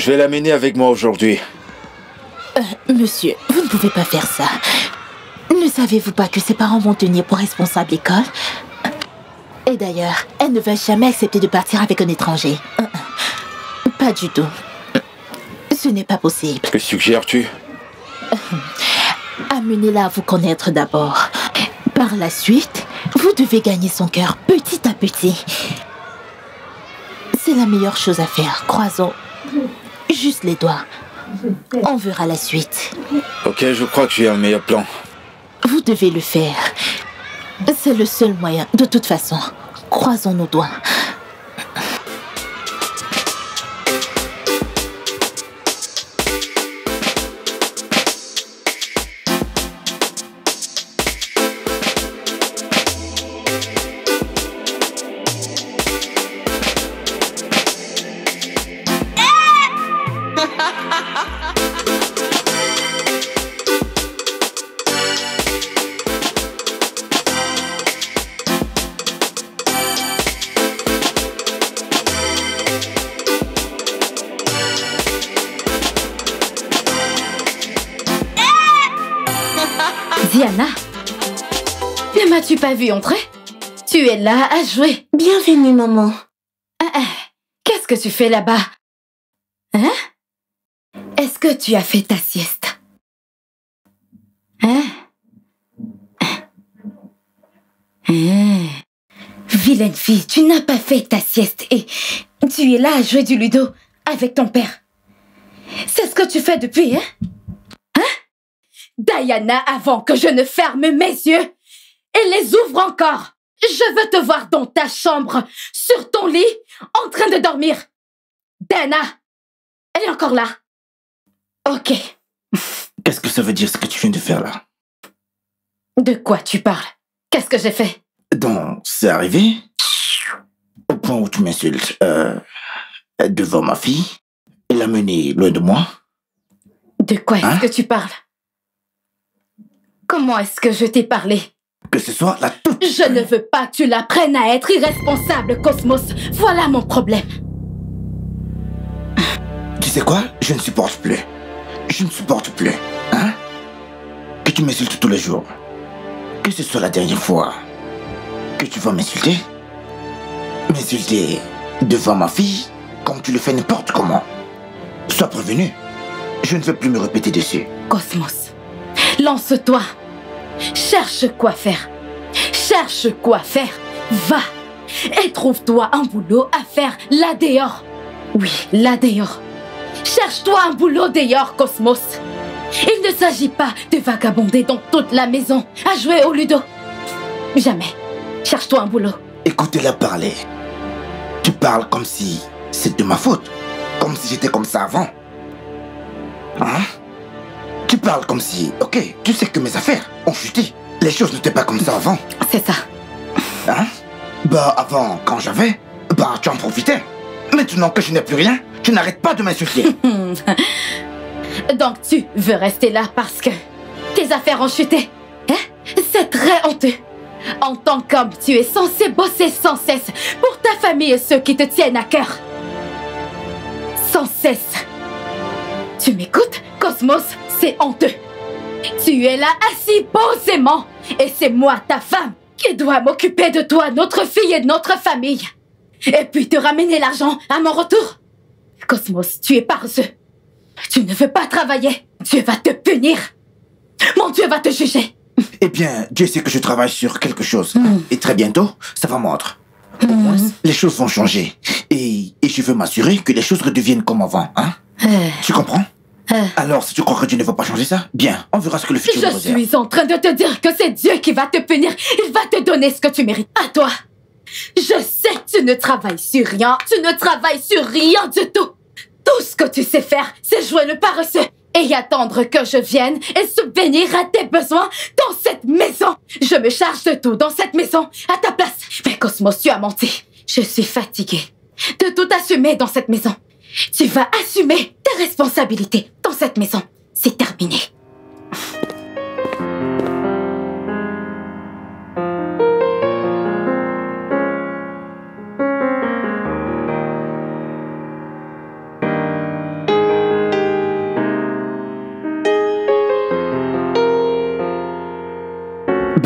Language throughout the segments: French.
Je vais l'amener avec moi aujourd'hui. Monsieur, vous ne pouvez pas faire ça. Ne savez-vous pas que ses parents vont tenir pour responsable l'école? Et d'ailleurs, elle ne va jamais accepter de partir avec un étranger. Pas du tout. Ce n'est pas possible. Que suggères-tu? Amenez-la à vous connaître d'abord. Par la suite, vous devez gagner son cœur petit à petit. C'est la meilleure chose à faire. Croisons juste les doigts. On verra la suite. Ok, je crois que j'ai un meilleur plan. Vous devez le faire. C'est le seul moyen. De toute façon, croisons nos doigts. Diana, ne m'as-tu pas vu entrer? Tu es là à jouer. Bienvenue, maman. Qu'est-ce que tu fais là-bas? Hein? Est-ce que tu as fait ta sieste? Hein? Vilaine fille, tu n'as pas fait ta sieste et tu es là à jouer du ludo avec ton père. C'est ce que tu fais depuis, hein? Diana, avant que je ne ferme mes yeux et les ouvre encore, je veux te voir dans ta chambre, sur ton lit, en train de dormir. Diana, elle est encore là. Ok. Qu'est-ce que ça veut dire ce que tu viens de faire là? De quoi tu parles? Qu'est-ce que j'ai fait? Donc, c'est arrivé au point où tu m'insultes devant ma fille et la mener loin de moi. De quoi est-ce que tu parles? Comment est-ce que je t'ai parlé? Que ce soit la toute... Je ne veux pas que tu l'apprennes à être irresponsable, Cosmos. Voilà mon problème. Tu sais quoi? Je ne supporte plus. Je ne supporte plus. Hein? Que tu m'insultes tous les jours. Que ce soit la dernière fois que tu vas m'insulter. M'insulter devant ma fille comme tu le fais n'importe comment. Sois prévenu. Je ne veux plus me répéter dessus. Cosmos, lance-toi. Cherche quoi faire. Cherche quoi faire. Va. Et trouve-toi un boulot à faire là dehors. Oui, là dehors. Cherche-toi un boulot dehors, Cosmos. Il ne s'agit pas de vagabonder dans toute la maison à jouer au ludo. Jamais. Cherche-toi un boulot. Écoutez-la parler. Tu parles comme si c'est de ma faute. Comme si j'étais comme ça avant. Hein? Tu parles comme si... Ok, tu sais que mes affaires ont chuté. Les choses n'étaient pas comme ça avant. C'est ça. Hein? Bah avant, quand j'avais, bah tu en profitais. Maintenant que je n'ai plus rien, tu n'arrêtes pas de m'insulter. Donc tu veux rester là parce que tes affaires ont chuté, hein? C'est très honteux. En tant qu'homme, tu es censé bosser sans cesse pour ta famille et ceux qui te tiennent à cœur. Sans cesse. Tu m'écoutes, Cosmos? C'est honteux. Tu es là assis posément et c'est moi, ta femme, qui dois m'occuper de toi, notre fille et de notre famille. Et puis te ramener l'argent à mon retour. Cosmos, tu es paresseux. Tu ne veux pas travailler. Dieu va te punir. Mon Dieu va te juger. Eh bien, Dieu sait que je travaille sur quelque chose. Et très bientôt, ça va mordre. Au moins, les choses vont changer. Et je veux m'assurer que les choses redeviennent comme avant. Hein? Tu comprends? Alors, si tu crois que Dieu ne va pas changer ça, bien, on verra ce que le futur nous réserve. Je suis en train de te dire que c'est Dieu qui va te punir. Il va te donner ce que tu mérites. À toi. Je sais que tu ne travailles sur rien. Tu ne travailles sur rien du tout. Tout ce que tu sais faire, c'est jouer le paresseux et attendre que je vienne et subvenir à tes besoins dans cette maison. Je me charge de tout dans cette maison à ta place. Mais Cosmos, tu as menti. Je suis fatiguée de tout assumer dans cette maison. Tu vas assumer tes responsabilités dans cette maison. C'est terminé.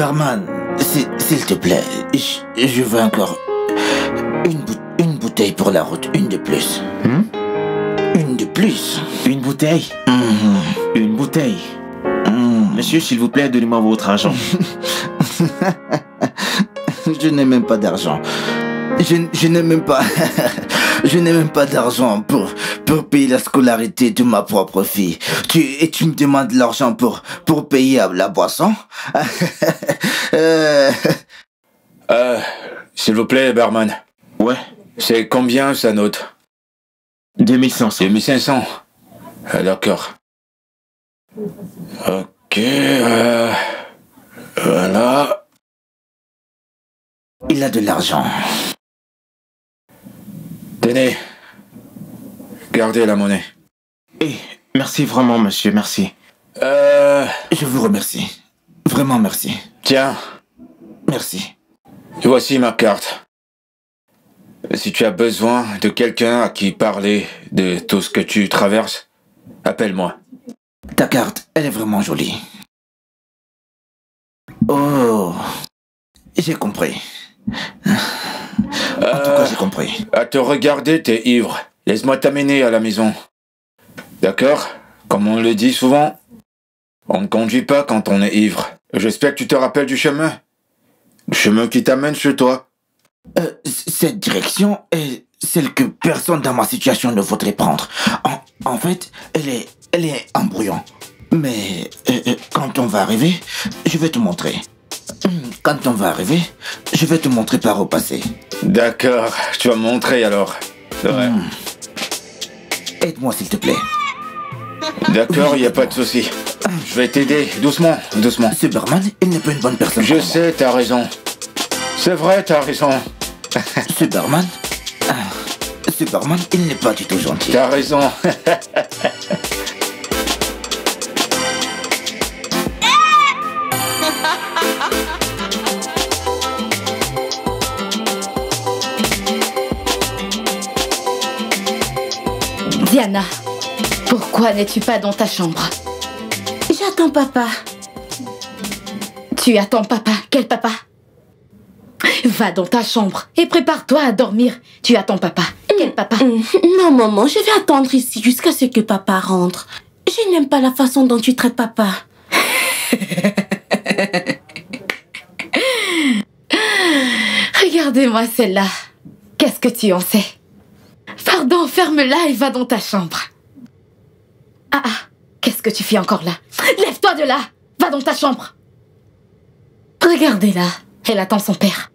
Barman, s'il te plaît, je veux encore une bouteille pour la route, une de plus. Une de plus. Une bouteille. Une bouteille. Monsieur, s'il vous plaît, donnez-moi votre argent. Je n'ai même pas d'argent. Je n'ai même pas... Je n'ai même pas d'argent pour payer la scolarité de ma propre fille. Et tu me demandes l'argent pour payer la boisson? S'il vous plaît, barman. Ouais. C'est combien sa note? 2500. 2500. D'accord. Ok, voilà. Il a de l'argent. Tenez. Gardez la monnaie. Merci vraiment, monsieur, merci. Je vous remercie. Vraiment merci. Tiens. Merci. Voici ma carte. Si tu as besoin de quelqu'un à qui parler de tout ce que tu traverses, appelle-moi. Ta carte, elle est vraiment jolie. Oh, j'ai compris. En tout cas, j'ai compris. À te regarder, t'es ivre. Laisse-moi t'amener à la maison. D'accord? Comme on le dit souvent, on ne conduit pas quand on est ivre. J'espère que tu te rappelles du chemin. Le chemin qui t'amène chez toi. Cette direction est celle que personne dans ma situation ne voudrait prendre. En fait, elle est en brouillon. Mais quand on va arriver, je vais te montrer. Quand on va arriver, je vais te montrer par où passer. D'accord, tu vas me montrer alors. Ouais. Aide-moi s'il te plaît. D'accord, il n'y a pas de souci. Je vais t'aider, doucement, doucement. Ce barman, il n'est pas une bonne personne. Je sais, t'as raison. C'est vrai, t'as raison. Ce barman, il n'est pas du tout gentil. T'as raison. Diana, pourquoi n'es-tu pas dans ta chambre? J'attends papa. Tu attends papa? Quel papa? Va dans ta chambre et prépare-toi à dormir. Tu attends papa. Quel papa? Non, maman, je vais attendre ici jusqu'à ce que papa rentre. Je n'aime pas la façon dont tu traites papa. Regardez-moi celle-là. Qu'est-ce que tu en sais? Pardon, ferme-la et va dans ta chambre. Ah, qu'est-ce que tu fais encore là? Lève-toi de là. Va dans ta chambre. Regardez-la. Elle attend son père.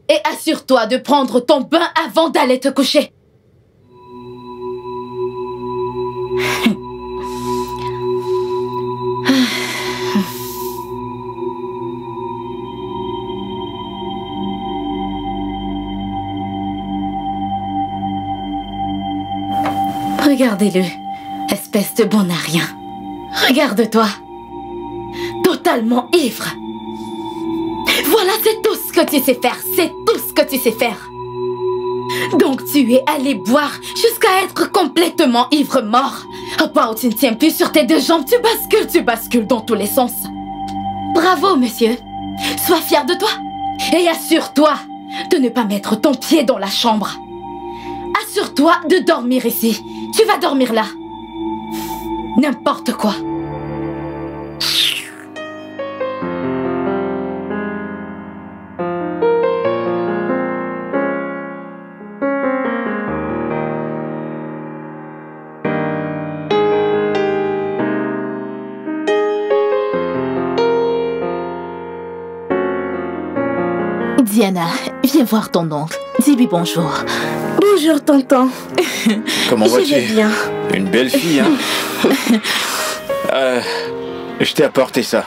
Et assure-toi de prendre ton bain avant d'aller te coucher. Regardez-le, espèce de bon à rien. Regarde-toi, totalement ivre. Voilà, c'est tout ce que tu sais faire, c'est tout ce que tu sais faire. Donc tu es allé boire jusqu'à être complètement ivre mort. Au point où tu ne tiens plus sur tes deux jambes, tu bascules dans tous les sens. Bravo, monsieur. Sois fier de toi. Et assure-toi de ne pas mettre ton pied dans la chambre. Assure-toi de dormir ici. Tu vas dormir là. N'importe quoi. Diana, viens voir ton oncle. Dis-lui bonjour. Bonjour, tonton. Comment vas-tu? Je vais bien. Une belle fille, hein? Je t'ai apporté ça.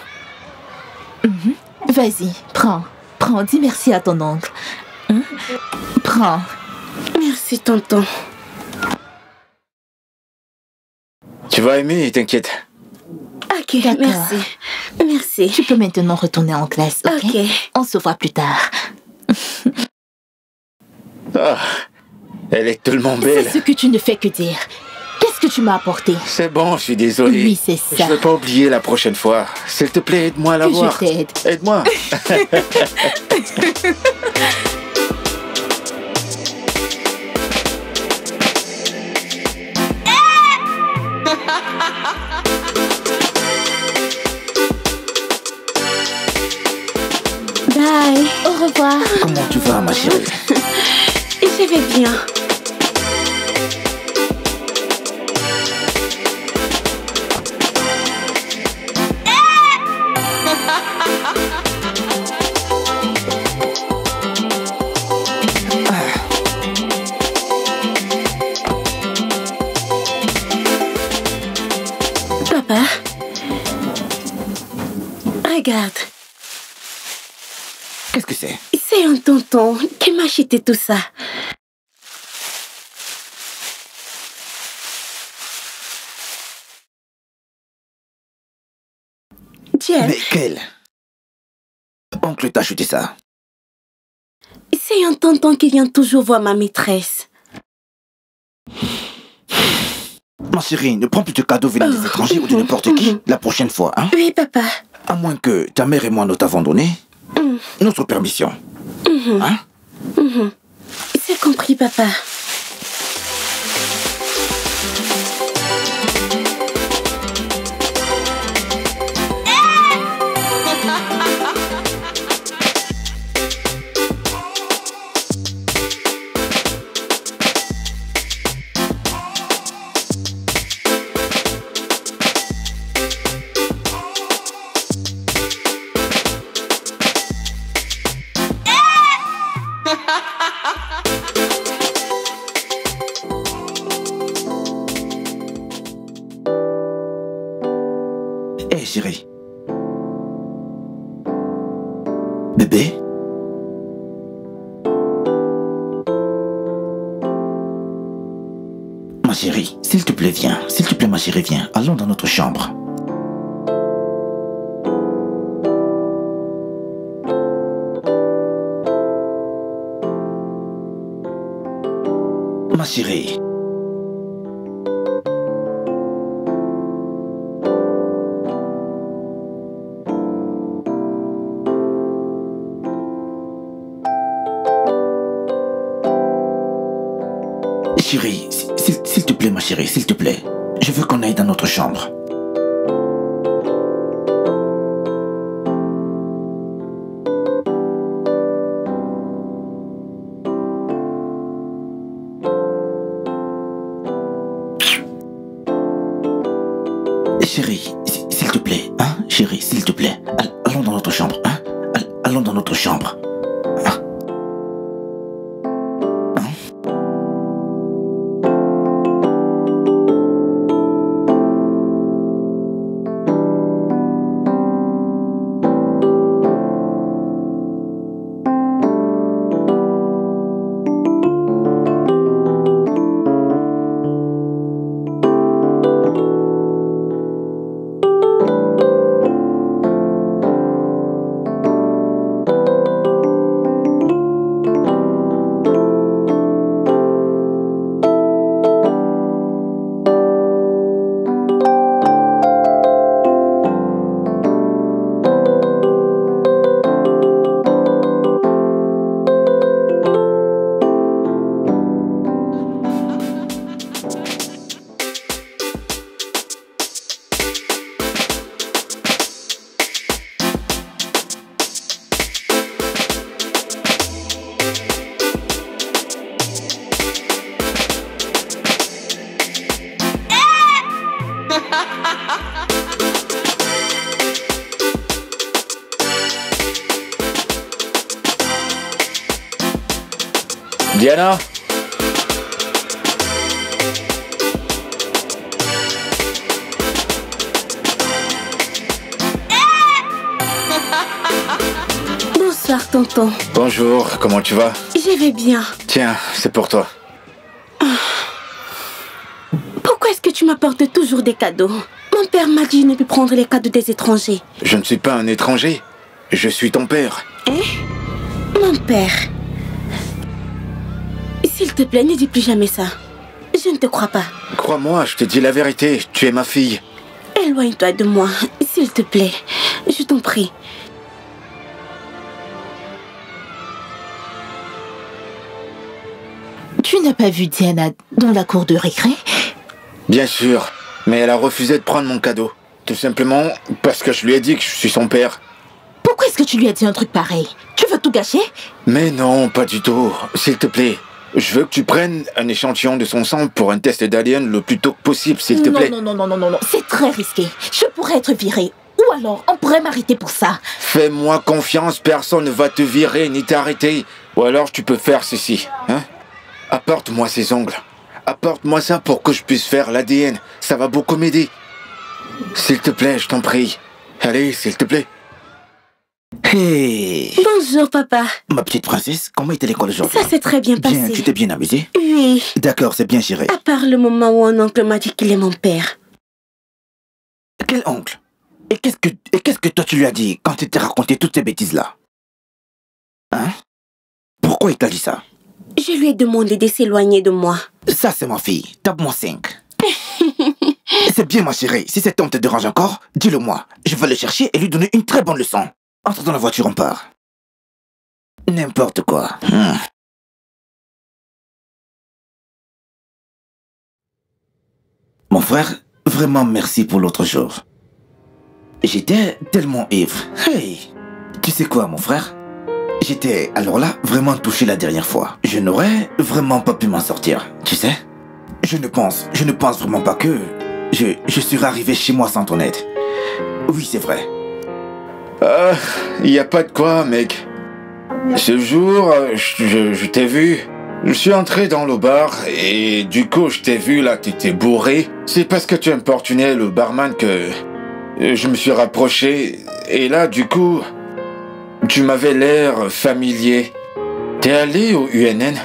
Vas-y, prends. Prends, dis merci à ton oncle. Prends. Merci, tonton. Tu vas aimer, t'inquiète. Ok, D'accord. merci. Merci. Tu peux maintenant retourner en classe, ok? Ok. On se voit plus tard. Ah, elle est tellement C'est belle. ce que tu ne fais que dire. Qu'est-ce que tu m'as apporté. C'est bon, je suis désolé. Oui, c'est ça. Je vais pas oublier la prochaine fois. S'il te plaît, aide-moi à la voir. Je t'aide. Aide-moi. Bye. Au revoir. Comment tu vas, ma chérie? Je vais bien. Papa, regarde. Qu'est-ce que c'est? C'est un tonton qui m'a acheté tout ça. Tiens, Mais quel? Oncle t'a acheté ça. c'est un tonton qui vient toujours voir ma maîtresse. Ma chérie, ne prends plus de cadeaux venant des étrangers ou de n'importe qui la prochaine fois, hein? Oui, papa. À moins que ta mère et moi nous t'avons donné notre permission. Hein? C'est compris, papa. Hé, chérie. Bébé? Ma chérie, s'il te plaît, viens. S'il te plaît, ma chérie, viens. Allons dans notre chambre. Ma chérie. Chérie, s'il te plaît, ma chérie, s'il te plaît. Je veux qu'on aille dans notre chambre. Chérie, s'il te plaît, hein? Chérie, s'il te plaît. Allons dans notre chambre, hein? Allons dans notre chambre. Hein? Diana? Bonsoir, tonton. Bonjour, comment tu vas? Je vais bien. Tiens, c'est pour toi. Pourquoi est-ce que tu m'apportes toujours des cadeaux? Mon père m'a dit de ne plus prendre les cadeaux des étrangers. Je ne suis pas un étranger. Je suis ton père. Hein? Mon père. S'il te plaît, ne dis plus jamais ça. Je ne te crois pas. Crois-moi, je te dis la vérité, tu es ma fille. Éloigne-toi de moi, s'il te plaît. Je t'en prie. Tu n'as pas vu Diana dans la cour de récré? Bien sûr, mais elle a refusé de prendre mon cadeau. Tout simplement parce que je lui ai dit que je suis son père. Pourquoi est-ce que tu lui as dit un truc pareil? Tu veux tout gâcher? Mais non, pas du tout. S'il te plaît, je veux que tu prennes un échantillon de son sang pour un test d'ADN le plus tôt possible, s'il te plaît. Non. C'est très risqué. Je pourrais être virée. Ou alors, on pourrait m'arrêter pour ça. Fais-moi confiance, personne ne va te virer ni t'arrêter. Ou alors tu peux faire ceci, hein? Apporte-moi ces ongles. Apporte-moi ça pour que je puisse faire l'ADN. Ça va beaucoup m'aider. S'il te plaît, je t'en prie. Allez, s'il te plaît. Hey! Bonjour, papa. Ma petite princesse, comment était l'école aujourd'hui? Ça s'est très bien passé. Bien, tu t'es bien amusée? Oui. D'accord, c'est bien géré. À part le moment où un oncle m'a dit qu'il est mon père. Quel oncle? Et qu'est-ce que toi tu lui as dit quand il t'a raconté toutes ces bêtises-là? Hein? Pourquoi il t'a dit ça? Je lui ai demandé de s'éloigner de moi. Ça, c'est ma fille. Tape-moi 5. C'est bien, ma chérie. Si cet homme te dérange encore, dis-le-moi. Je vais le chercher et lui donner une très bonne leçon. Entre dans la voiture, on part. N'importe quoi. Mon frère, vraiment merci pour l'autre jour. J'étais tellement ivre. Hey! Tu sais quoi, mon frère? J'étais alors là vraiment touché la dernière fois. Je n'aurais vraiment pas pu m'en sortir, tu sais? Je ne pense vraiment pas que je serais arrivé chez moi sans ton aide. Oui, c'est vrai. Y a pas de quoi, mec. Ce jour, je t'ai vu. Je suis entré dans le bar et du coup, je t'ai vu là, t'étais bourré. C'est parce que tu importunais le barman que je me suis rapproché. Et là, du coup, tu m'avais l'air familier. T'es allé au UNN?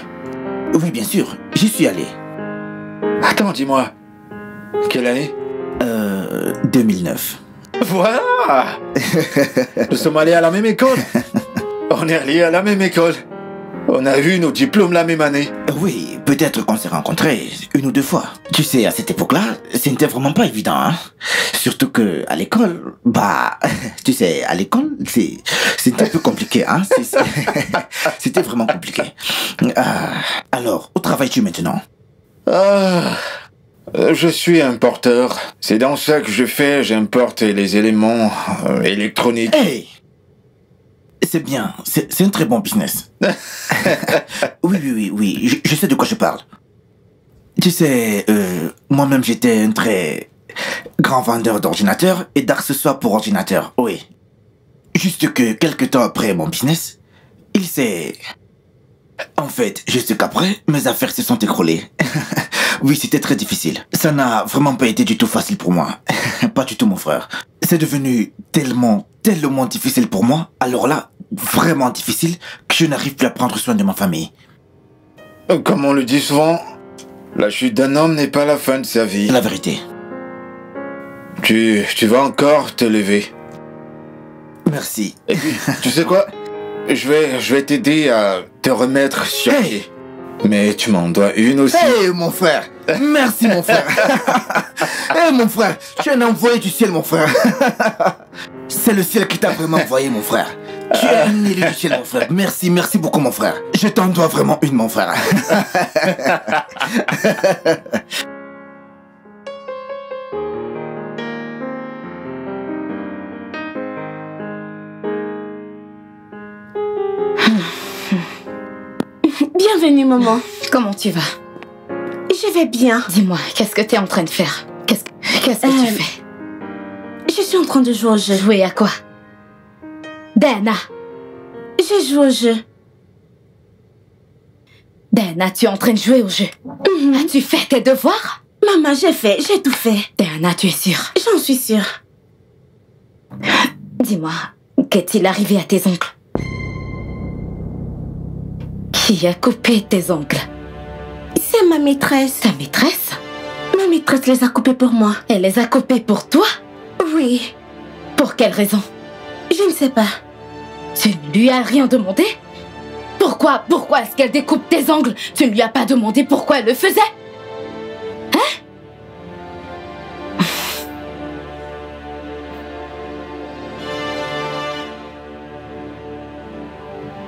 Oui, bien sûr, j'y suis allé. Attends, dis-moi. Quelle année? 2009. Voilà. Nous sommes allés à la même école. On est allés à la même école. On a eu nos diplômes la même année. Oui, peut-être qu'on s'est rencontrés 1 ou 2 fois. Tu sais, à cette époque-là, c'était vraiment pas évident, hein. Surtout que à l'école, tu sais, à l'école, c'était un peu compliqué, hein. C'était vraiment compliqué. Alors, où travailles-tu maintenant? Je suis importeur. C'est dans ça que j'importe les éléments électroniques. Hey! C'est bien, c'est un très bon business. Oui, je sais de quoi je parle. Tu sais, moi-même j'étais un très grand vendeur d'ordinateurs et d'accessoires pour ordinateurs, oui. Juste que quelques temps après mon business, il s'est... En fait, juste qu'après, mes affaires se sont écroulées. Oui, c'était très difficile. Ça n'a vraiment pas été du tout facile pour moi. Pas du tout, mon frère. C'est devenu tellement difficile pour moi. Alors là, vraiment difficile que je n'arrive plus à prendre soin de ma famille. Comme on le dit souvent, la chute d'un homme n'est pas la fin de sa vie. C'est la vérité. Tu vas encore te lever. Merci. Et puis, tu sais quoi? Je vais t'aider à te remettre sur pied. Mais tu m'en dois une aussi. Hey, mon frère. Merci, mon frère. Hey, mon frère. Tu es un envoyé du ciel, mon frère. C'est le ciel qui t'a vraiment envoyé, mon frère. Tu es un élu du ciel, mon frère. Merci beaucoup, mon frère. Je t'en dois vraiment une, mon frère. Bienvenue, maman. Comment tu vas? Je vais bien. Dis-moi, qu'est-ce que tu es en train de faire? Qu'est-ce que tu fais? Je suis en train de jouer au jeu. Jouer à quoi? Diana! Je joue au jeu. Diana, tu es en train de jouer au jeu. As-tu fait tes devoirs? Maman, j'ai tout fait. Diana, tu es sûre? J'en suis sûre. Dis-moi, qu'est-il arrivé à tes ongles? Qui a coupé tes ongles? C'est ma maîtresse. Ta maîtresse? Ma maîtresse les a coupés pour moi. Elle les a coupés pour toi? Oui. Pour quelle raison? Je ne sais pas. Tu ne lui as rien demandé? Pourquoi est-ce qu'elle découpe tes ongles? Tu ne lui as pas demandé pourquoi elle le faisait?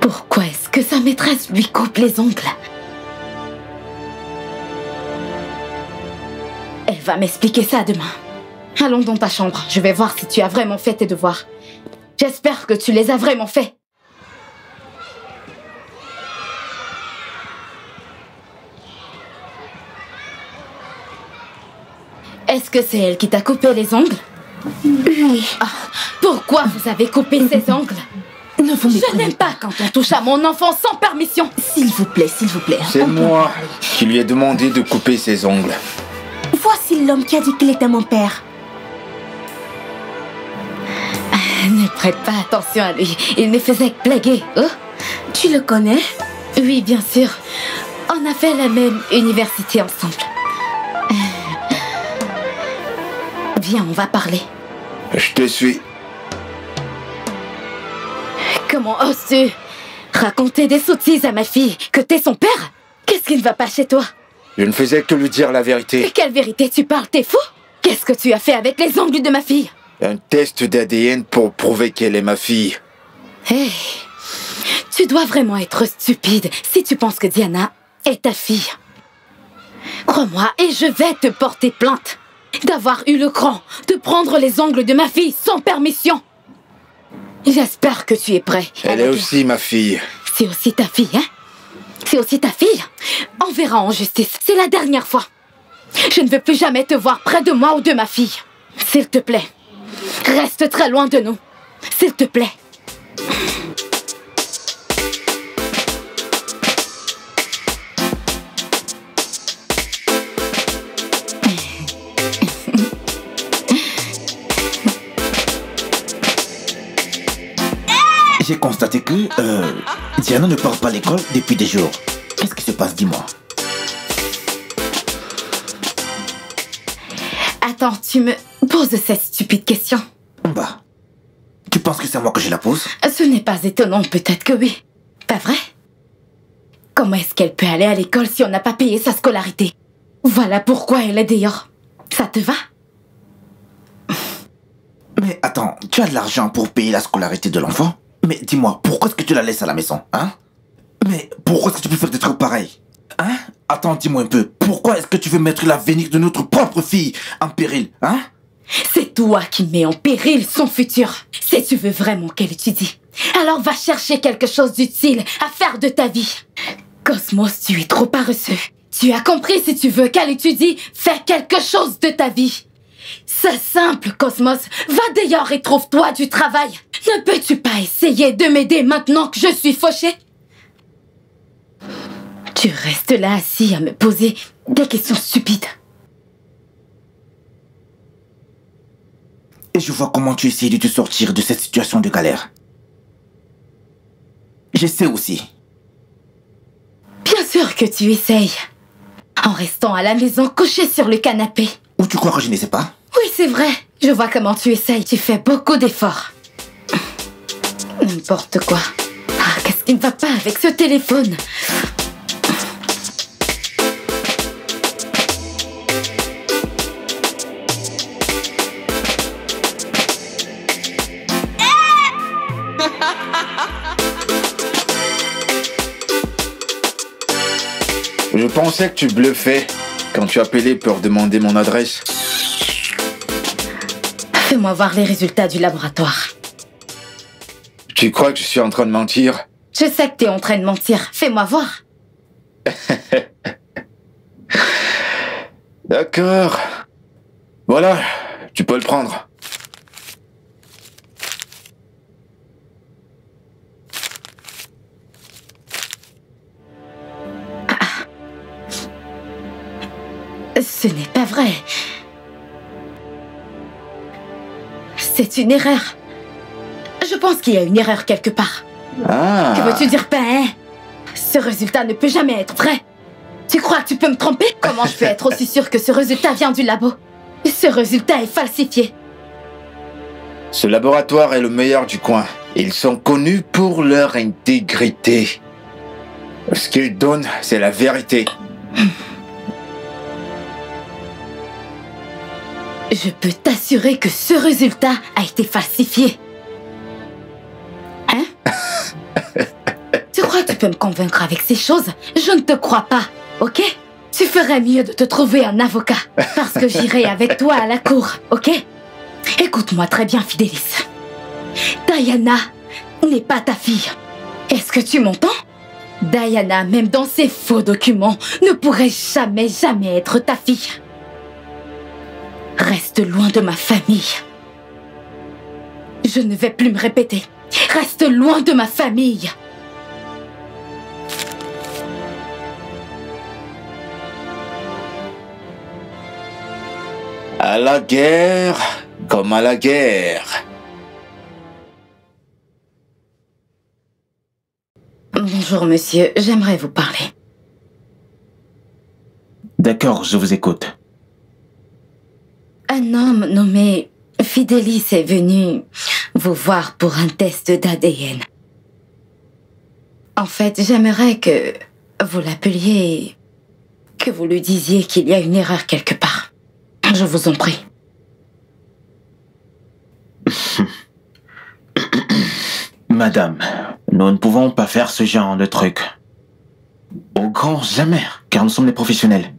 Pourquoi est-ce que sa maîtresse lui coupe les ongles? Elle va m'expliquer ça demain. Allons dans ta chambre. Je vais voir si tu as vraiment fait tes devoirs. J'espère que tu les as vraiment faits. Est-ce que c'est elle qui t'a coupé les ongles? Oui. Ah, pourquoi vous avez coupé ses ongles? Ne vous Je méprenez n'aime pas quand on touche à mon enfant sans permission. S'il vous plaît, s'il vous plaît. C'est moi qui lui ai demandé de couper ses ongles. Voici l'homme qui a dit qu'il était mon père. Ne prête pas attention à lui. Il ne faisait que blaguer. Oh? Tu le connais? Oui, bien sûr. On a fait la même université ensemble. Viens, on va parler. Je te suis. Comment oses-tu raconter des sottises à ma fille que t'es son père? Qu'est-ce qui ne va pas chez toi? Je ne faisais que lui dire la De vérité. quelle vérité tu parles? T'es fou? Qu'est-ce que tu as fait avec les ongles de ma fille? Un test d'ADN pour prouver qu'elle est ma fille. Hé, tu dois vraiment être stupide si tu penses que Diana est ta fille. Crois-moi, et je vais te porter plainte d'avoir eu le cran de prendre les ongles de ma fille sans permission. J'espère que tu es prêt. Elle est aussi ma fille. C'est aussi ta fille, hein? C'est aussi ta fille? On verra en justice. C'est la dernière fois. Je ne veux plus jamais te voir près de moi ou de ma fille. S'il te plaît, reste très loin de nous. S'il te plaît. J'ai constaté que Diana ne part pas à l'école depuis des jours. Qu'est-ce qui se passe, dis-moi? Attends, tu me poses cette stupide question. Bah, tu penses que c'est moi que je la pose? Ce n'est pas étonnant, peut-être que oui. Pas vrai? Comment est-ce qu'elle peut aller à l'école si on n'a pas payé sa scolarité? Voilà pourquoi elle est dehors. Ça te va? Mais attends, tu as de l'argent pour payer la scolarité de l'enfant? Mais dis-moi, pourquoi est-ce que tu la laisses à la maison, hein? Mais pourquoi est-ce que tu peux faire des trucs pareils? Hein? Attends, dis-moi un peu, pourquoi est-ce que tu veux mettre l'avenir de notre propre fille en péril, hein? C'est toi qui mets en péril son futur. Si tu veux vraiment qu'elle étudie, alors va chercher quelque chose d'utile à faire de ta vie. Cosmos, tu es trop paresseux. Tu as compris, si tu veux qu'elle étudie, fais quelque chose de ta vie. C'est simple, Cosmos. Va dehors et trouve-toi du travail. Ne peux-tu pas essayer de m'aider maintenant que je suis fauchée? Tu restes là assis à me poser des questions stupides. Et je vois comment tu essaies de te sortir de cette situation de galère. J'essaie aussi. Bien sûr que tu essayes. En restant à la maison couché sur le canapé. Ou tu crois que je ne sais pas? Oui, c'est vrai. Je vois comment tu essayes. Tu fais beaucoup d'efforts. N'importe quoi. Ah, qu'est-ce qui ne va pas avec ce téléphone? Je pensais que tu bluffais quand tu appelais pour demander mon adresse. Fais-moi voir les résultats du laboratoire. Tu crois que je suis en train de mentir? Je sais que t'es en train de mentir. Fais-moi voir. D'accord. Voilà, tu peux le prendre. Ce n'est pas vrai. C'est une erreur. Je pense qu'il y a une erreur quelque part. Ah. Que veux-tu dire, hein? Ce résultat ne peut jamais être vrai. Tu crois que tu peux me tromper? Comment je peux être aussi sûre que ce résultat vient du labo? Ce résultat est falsifié. Ce laboratoire est le meilleur du coin. Ils sont connus pour leur intégrité. Ce qu'ils donnent, c'est la vérité. Je peux t'assurer que ce résultat a été falsifié. Hein? crois que tu peux me convaincre avec ces choses? Je ne te crois pas, ok? Tu ferais mieux de te trouver un avocat, parce que j'irai avec toi à la cour, ok? Écoute-moi très bien, Fidelis. Diana n'est pas ta fille. Est-ce que tu m'entends? Diana, même dans ses faux documents, ne pourrait jamais être ta fille. Reste loin de ma famille. Je ne vais plus me répéter. Reste loin de ma famille. À la guerre, comme à la guerre. Bonjour, monsieur. J'aimerais vous parler. D'accord, je vous écoute. Un homme nommé Fidelis est venu vous voir pour un test d'ADN. En fait, j'aimerais que vous l'appeliez, que vous lui disiez qu'il y a une erreur quelque part. Je vous en prie. Madame, nous ne pouvons pas faire ce genre de truc. Au grand jamais, car nous sommes des professionnels.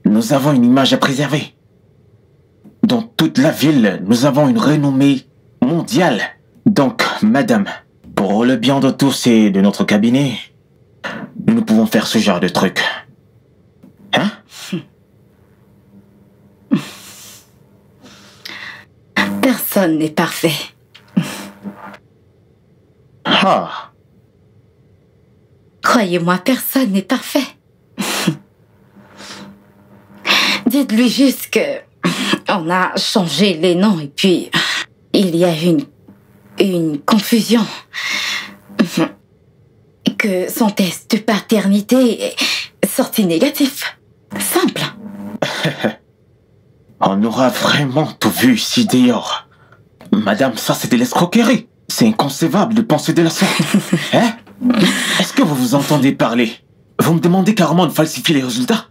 Nous avons une image à préserver. Dans toute la ville, nous avons une renommée mondiale. Donc, madame, pour le bien de tous et de notre cabinet, nous ne pouvons faire ce genre de truc. Hein? Personne n'est parfait. Ah. Croyez-moi, personne n'est parfait. Dites-lui juste que on a changé les noms et puis il y a une confusion. Que son test de paternité est sorti négatif. Simple. On aura vraiment tout vu ici dehors. Madame, ça c'est de l'escroquerie. C'est inconcevable de penser de la sorte. Hein? Est-ce que vous vous entendez parler? Vous me demandez carrément de falsifier les résultats?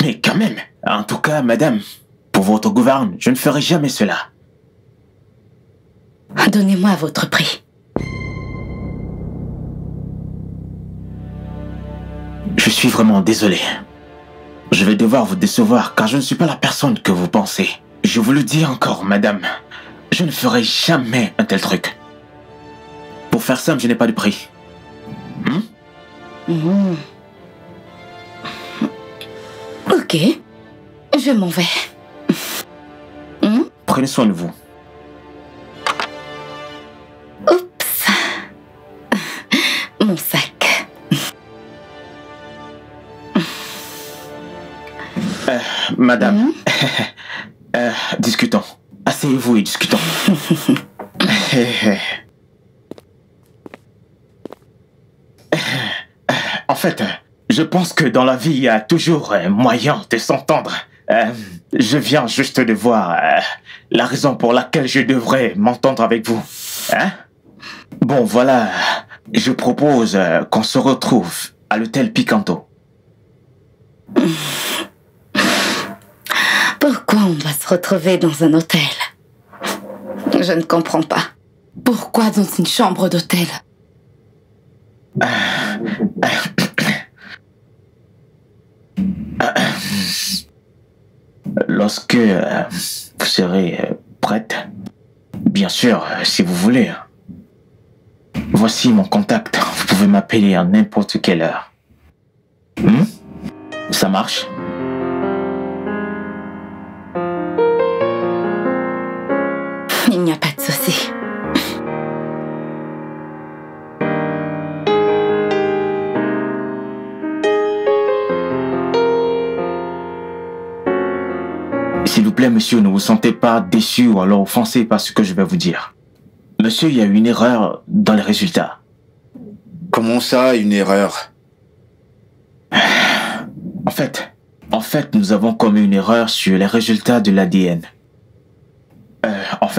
Mais quand même, en tout cas, madame, pour votre gouverne, je ne ferai jamais cela. Donnez-moi votre prix. Je suis vraiment désolé. Je vais devoir vous décevoir car je ne suis pas la personne que vous pensez. Je vous le dis encore, madame, je ne ferai jamais un tel truc. Pour faire simple, je n'ai pas de prix. Ok, je m'en vais. Prenez soin de vous. Oups. Mon sac. Madame, discutons. Asseyez-vous et discutons. En fait, je pense que dans la vie, il y a toujours un moyen de s'entendre. Je viens juste de voir la raison pour laquelle je devrais m'entendre avec vous. Hein? Bon, voilà. Je propose qu'on se retrouve à l'hôtel Picanto. Pourquoi on doit se retrouver dans un hôtel? Je ne comprends pas. Pourquoi dans une chambre d'hôtel? Lorsque vous serez prête, bien sûr, si vous voulez. Voici mon contact. Vous pouvez m'appeler à n'importe quelle heure. Ça marche? Il n'y a pas de souci. S'il vous plaît, monsieur, ne vous sentez pas déçu ou alors offensé par ce que je vais vous dire. Monsieur, il y a eu une erreur dans les résultats. Comment ça, une erreur? En fait, nous avons commis une erreur sur les résultats de l'ADN.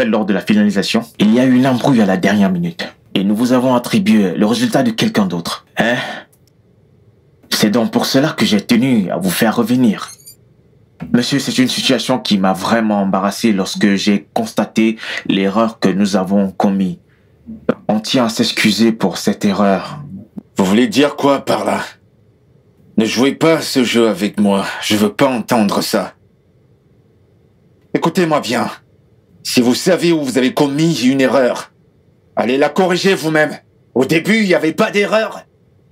Lors de la finalisation, il y a eu une embrouille à la dernière minute. Et nous vous avons attribué le résultat de quelqu'un d'autre. C'est donc pour cela que j'ai tenu à vous faire revenir. Monsieur, c'est une situation qui m'a vraiment embarrassé lorsque j'ai constaté l'erreur que nous avons commise. on tient à s'excuser pour cette erreur. Vous voulez dire quoi par là? Ne jouez pas à ce jeu avec moi. Je veux pas entendre ça. Écoutez-moi bien. Si vous savez où vous avez commis une erreur, allez la corriger vous-même. Au début, il n'y avait pas d'erreur.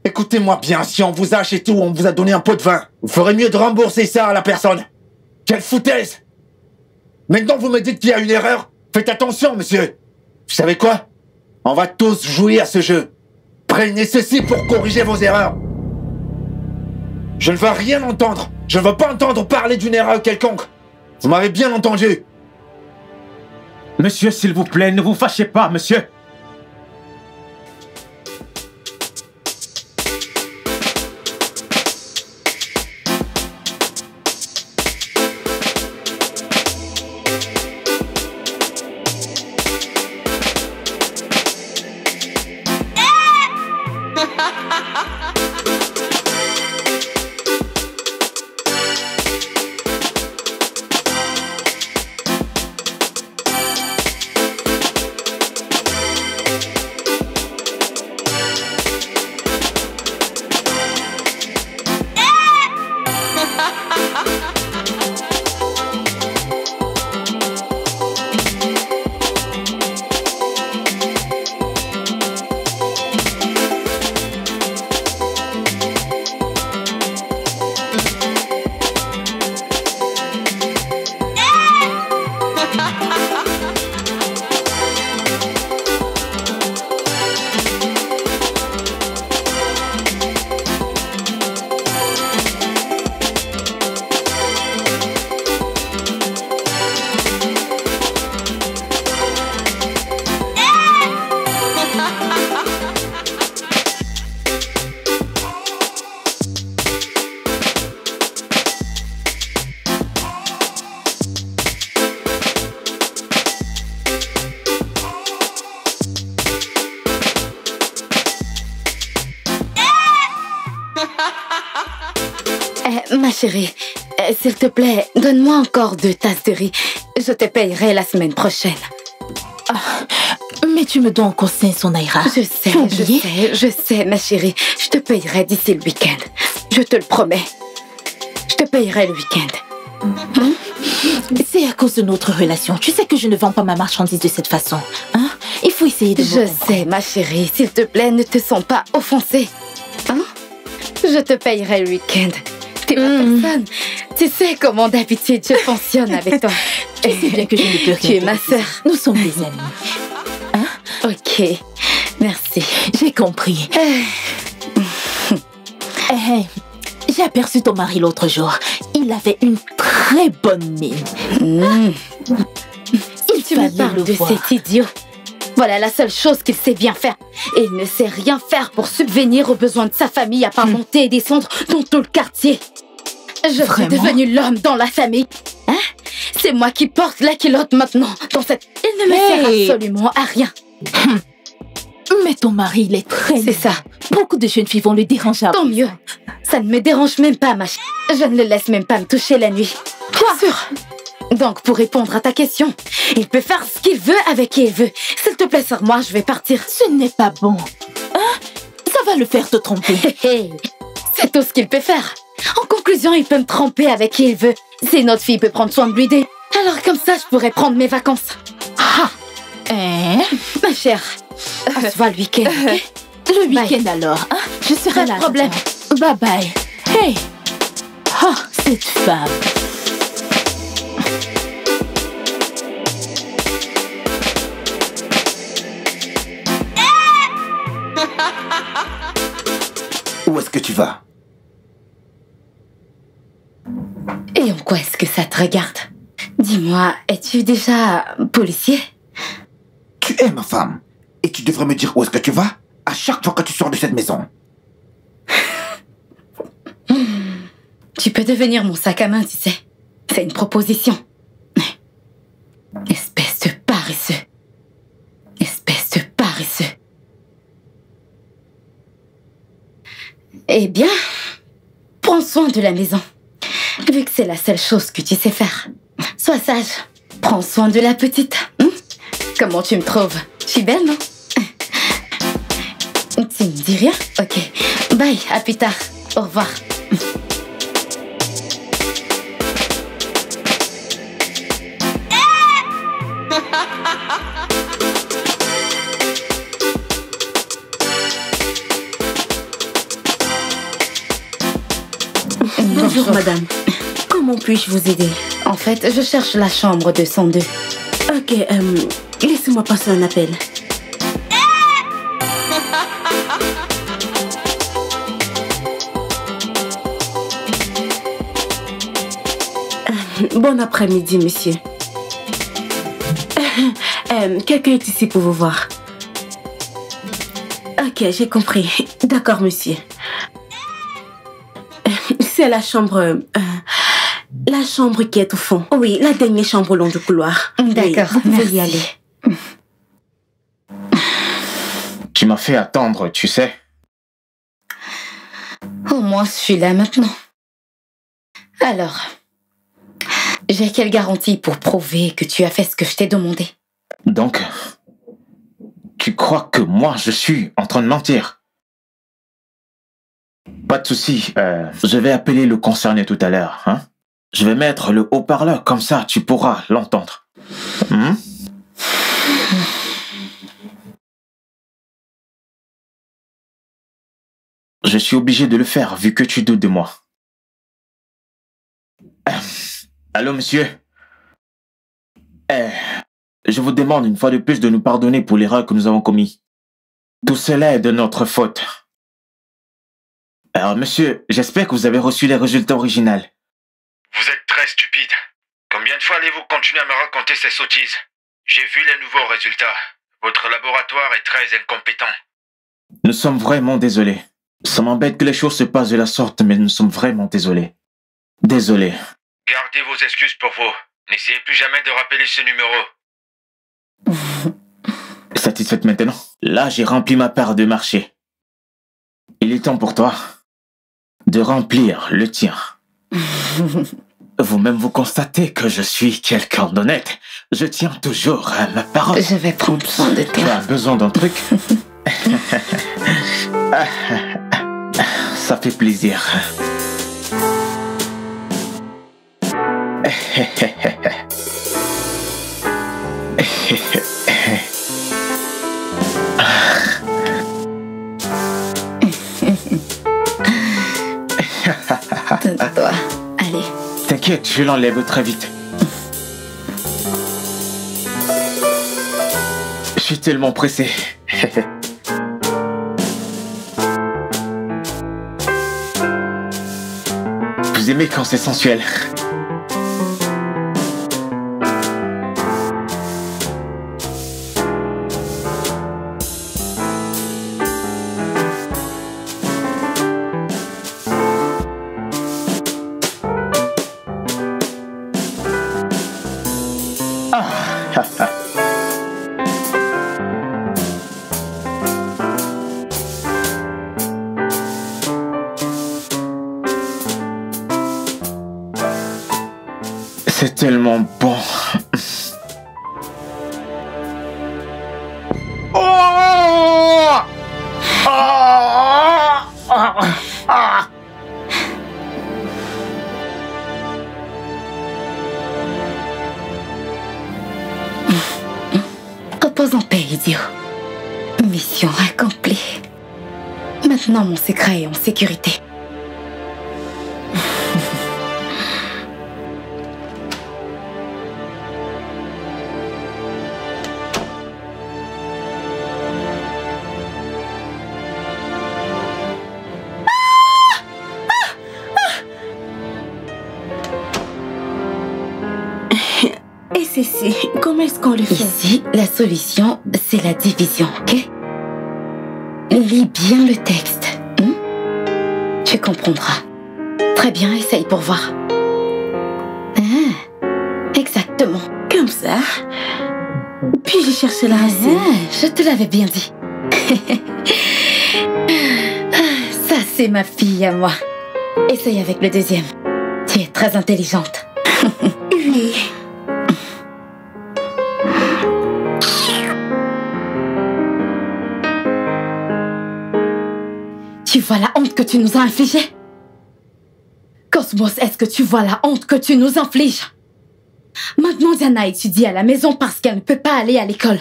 Écoutez-moi bien, si on vous a acheté tout, on vous a donné un pot de vin, vous ferez mieux de rembourser ça à la personne. Quelle foutaise! Maintenant, vous me dites qu'il y a une erreur. Faites attention, monsieur. Vous savez quoi? On va tous jouer à ce jeu. Prenez ceci pour corriger vos erreurs. Je ne veux rien entendre. Je ne veux pas entendre parler d'une erreur quelconque. Vous m'avez bien entendu. Monsieur, s'il vous plaît, ne vous fâchez pas, monsieur. Ma chérie, s'il te plaît, donne-moi encore 2 tasses de riz. Je te payerai la semaine prochaine. Mais tu me dois encore 500 naira. Je sais, ma chérie. Je te payerai d'ici le week-end. Je te le promets. Je te payerai le week-end. C'est à cause de notre relation. Tu sais que je ne vends pas ma marchandise de cette façon. Hein? Il faut essayer de... Je sais, ma chérie. S'il te plaît, ne te sens pas offensée. Hein? Je te payerai le week-end. T'es ma personne. Tu sais comment d'habitude je fonctionne avec toi. Tu sais bien que je ne peux rien. Tu es ma sœur. Nous sommes des amis. Hein? Ok, merci. J'ai compris. J'ai aperçu ton mari l'autre jour. Il avait une très bonne mine. Tu me parles de cet idiot. Voilà la seule chose qu'il sait bien faire. Et il ne sait rien faire pour subvenir aux besoins de sa famille à part monter et descendre dans tout le quartier. Je suis devenue l'homme dans la famille. Hein? C'est moi qui porte la culotte maintenant. Il ne me sert absolument à rien. Mais ton mari, il est très... C'est ça. Beaucoup de jeunes filles vont le déranger. Tant mieux. Ça ne me dérange même pas, ma chérie. Je ne le laisse même pas me toucher la nuit. Quoi? Sûr. Donc, pour répondre à ta question, il peut faire ce qu'il veut avec qui il veut. S'il te plaît, sur moi, je vais partir. Ce n'est pas bon. Hein? Ça va le faire te tromper. C'est tout ce qu'il peut faire. En conclusion, il peut me tromper avec qui il veut. Si une autre fille peut prendre soin de lui dès. Alors comme ça, je pourrais prendre mes vacances. Ma chère, on se voit le week-end. Le week-end alors, hein? Je serai là. Pas de problème. Bye bye. Hey! Oh, cette femme. Où est-ce que tu vas? Et en quoi est-ce que ça te regarde? Dis-moi, es-tu déjà policier? Tu es ma femme. Et tu devrais me dire où est-ce que tu vas à chaque fois que tu sors de cette maison. Tu peux devenir mon sac à main, tu sais. C'est une proposition. Espèce de paresseux. Espèce de paresseux. Eh bien, prends soin de la maison. Vu que c'est la seule chose que tu sais faire. Sois sage. Prends soin de la petite. Comment tu me trouves? Je suis belle, non? me dis rien? Ok. Bye, à plus tard. Au revoir. Bonjour, madame. Comment puis-je vous aider? En fait, je cherche la chambre 202. Ok, laissez-moi passer un appel. Bon après-midi, monsieur. Quelqu'un est ici pour vous voir. Ok, j'ai compris. D'accord, monsieur. C'est la chambre qui est au fond. Oui, la dernière chambre au long du couloir. D'accord, oui, vous pouvez merci. y aller. Tu m'as fait attendre, tu sais. Au moins, je suis là maintenant. Alors, j'ai quelle garantie pour prouver que tu as fait ce que je t'ai demandé? Donc, tu crois que moi, je suis en train de mentir? Pas de souci, je vais appeler le concerné tout à l'heure, hein? Je vais mettre le haut-parleur, comme ça tu pourras l'entendre. Je suis obligé de le faire, vu que tu doutes de moi. Allô, monsieur? Je vous demande une fois de plus de nous pardonner pour l'erreur que nous avons commise. Tout cela est de notre faute. Alors, monsieur, j'espère que vous avez reçu les résultats originaux. Vous êtes très stupide. Combien de fois allez-vous continuer à me raconter ces sottises? J'ai vu les nouveaux résultats. Votre laboratoire est très incompétent. Nous sommes vraiment désolés. Ça m'embête que les choses se passent de la sorte, mais nous sommes vraiment désolés. Désolés. Gardez vos excuses pour vous. N'essayez plus jamais de rappeler ce numéro. Satisfaite maintenant? Là, j'ai rempli ma part de marché. Il est temps pour toi de remplir le tien. Vous-même, vous constatez que je suis quelqu'un d'honnête. Je tiens toujours à ma parole. Je vais prendre soin de Tu toi. as besoin d'un truc? Ça fait plaisir. Toi. Allez. T'inquiète, je l'enlève très vite. Je suis tellement pressé. Vous aimez quand c'est sensuel? C'est tellement bon. Repose en paix, idiot. Mission accomplie. Maintenant, mon secret est en sécurité. Et ceci, comment est-ce qu'on le fait? Ici, la solution, c'est la division, ok? Lis bien le texte. Tu comprendras. Très bien, essaye pour voir. Ah, exactement. Comme ça. Puis j'ai cherché la racine. Je te l'avais bien dit. Ça, c'est ma fille à moi. Essaye avec le deuxième. Tu es très intelligente. Oui. Tu vois la honte que tu nous as infligée? Cosmos, est-ce que tu vois la honte que tu nous infliges? Maintenant, Diana étudie à la maison parce qu'elle ne peut pas aller à l'école.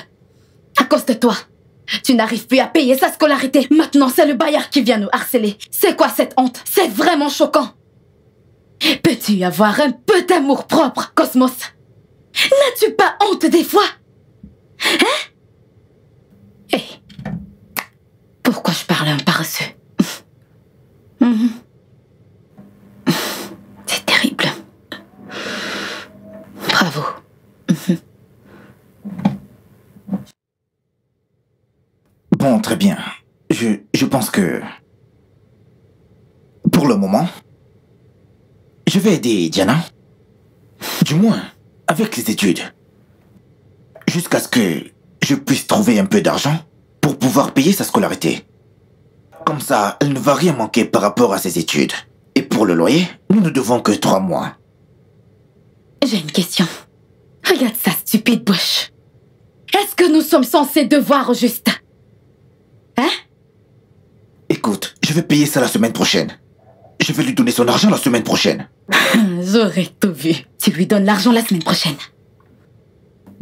À cause de toi. Tu n'arrives plus à payer sa scolarité. Maintenant, c'est le bailleur qui vient nous harceler. C'est quoi cette honte? C'est vraiment choquant. Peux-tu avoir un peu d'amour propre, Cosmos? N'as-tu pas honte des fois? Hein? Hé, pourquoi je parle à un paresseux? C'est terrible. Bravo. Bon, très bien. Je pense que... Pour le moment, je vais aider Diana. Du moins, avec les études. Jusqu'à ce que je puisse trouver un peu d'argent pour pouvoir payer sa scolarité. Comme ça, elle ne va rien manquer par rapport à ses études. Et pour le loyer, nous ne devons que 3 mois. J'ai une question. Regarde sa stupide bouche. Est-ce que nous sommes censés devoir au juste? Hein? Écoute, je vais payer ça la semaine prochaine. Je vais lui donner son argent la semaine prochaine. J'aurais tout vu. Tu lui donnes l'argent la semaine prochaine.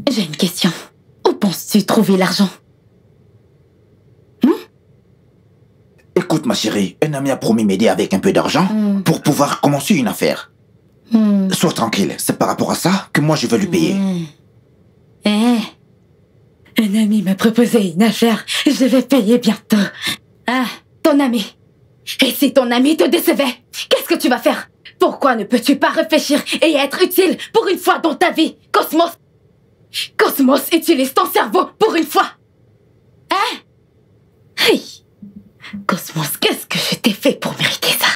J'ai une question. Où penses-tu trouver l'argent? Écoute, ma chérie, un ami a promis m'aider avec un peu d'argent pour pouvoir commencer une affaire. Sois tranquille, c'est par rapport à ça que moi je vais lui payer. Un ami m'a proposé une affaire, je vais payer bientôt. Ah, ton ami. Et si ton ami te décevait, qu'est-ce que tu vas faire? Pourquoi ne peux-tu pas réfléchir et être utile pour une fois dans ta vie, Cosmos? Cosmos, utilise ton cerveau pour une fois. Hein? Hey. Cosmos, qu'est-ce que je t'ai fait pour mériter ça?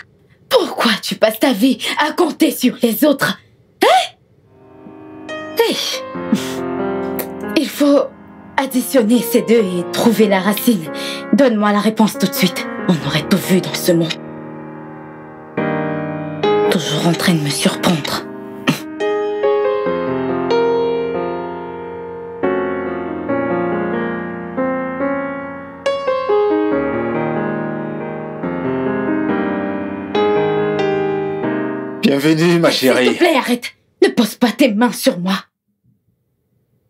Pourquoi tu passes ta vie à compter sur les autres? Hein? Hey. Il faut additionner ces deux et trouver la racine. Donne-moi la réponse tout de suite. On aurait tout vu dans ce monde. Toujours en train de me surprendre. Bienvenue, ma chérie. S'il te plaît, arrête. Ne pose pas tes mains sur moi.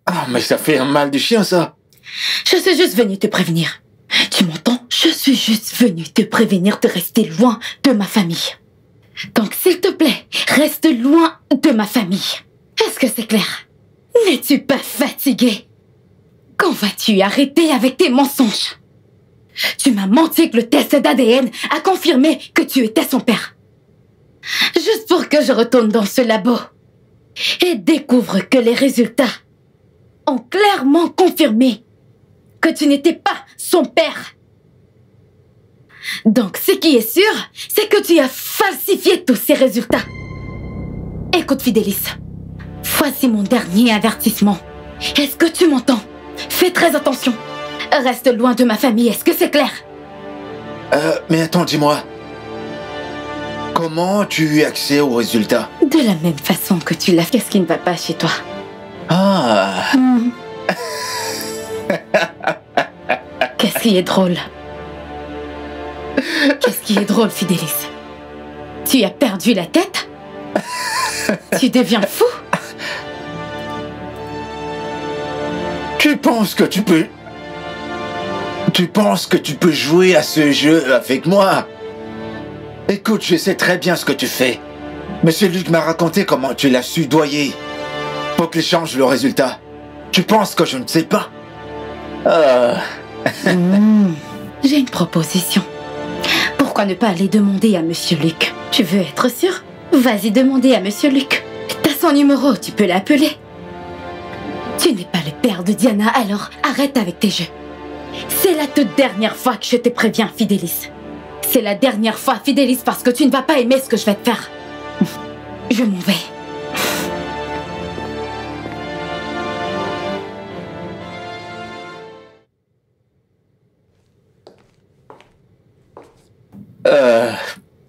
Ah, mais ça fait un mal de chien, ça. Je suis juste venue te prévenir. Tu m'entends? Je suis juste venue te prévenir de rester loin de ma famille. Donc, s'il te plaît, reste loin de ma famille. Est-ce que c'est clair? N'es-tu pas fatigué? Quand vas-tu arrêter avec tes mensonges? Tu m'as menti que le test d'ADN a confirmé que tu étais son père. Juste pour que je retourne dans ce labo et découvre que les résultats ont clairement confirmé que tu n'étais pas son père. Donc, ce qui est sûr, c'est que tu as falsifié tous ces résultats. Écoute, Fidelis, voici mon dernier avertissement. Est-ce que tu m'entends? Fais très attention. Reste loin de ma famille, est-ce que c'est clair? Mais attends, dis-moi. Comment tu as eu accès aux résultats? De la même façon que tu l'as. Qu'est-ce qui ne va pas chez toi? Ah. Qu'est-ce qui est drôle? Qu'est-ce qui est drôle, Fidelis? Tu as perdu la tête? Tu deviens fou? Tu penses que tu peux... Tu penses que tu peux jouer à ce jeu avec moi? Écoute, je sais très bien ce que tu fais. Monsieur Luc m'a raconté comment tu l'as soudoyé pour qu'il change le résultat. Tu penses que je ne sais pas? J'ai une proposition. Pourquoi ne pas aller demander à Monsieur Luc? Tu veux être sûr? Vas-y demander à Monsieur Luc. T'as son numéro, tu peux l'appeler. Tu n'es pas le père de Diana, alors arrête avec tes jeux. C'est la toute dernière fois que je te préviens, Fidelis. C'est la dernière fois, Fidelis, parce que tu ne vas pas aimer ce que je vais te faire. Je m'en vais.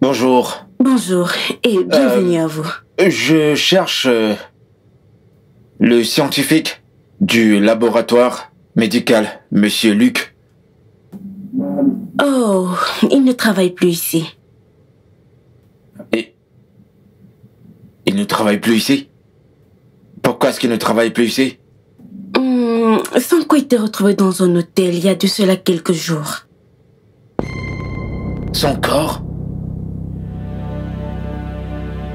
Bonjour. Bonjour et bienvenue à vous. Je cherche le scientifique du laboratoire médical, Monsieur Luc. Oh, il ne travaille plus ici. Et... il ne travaille plus ici? Pourquoi est-ce qu'il ne travaille plus ici? Son corps était retrouvé dans un hôtel il y a de cela quelques jours. Son corps?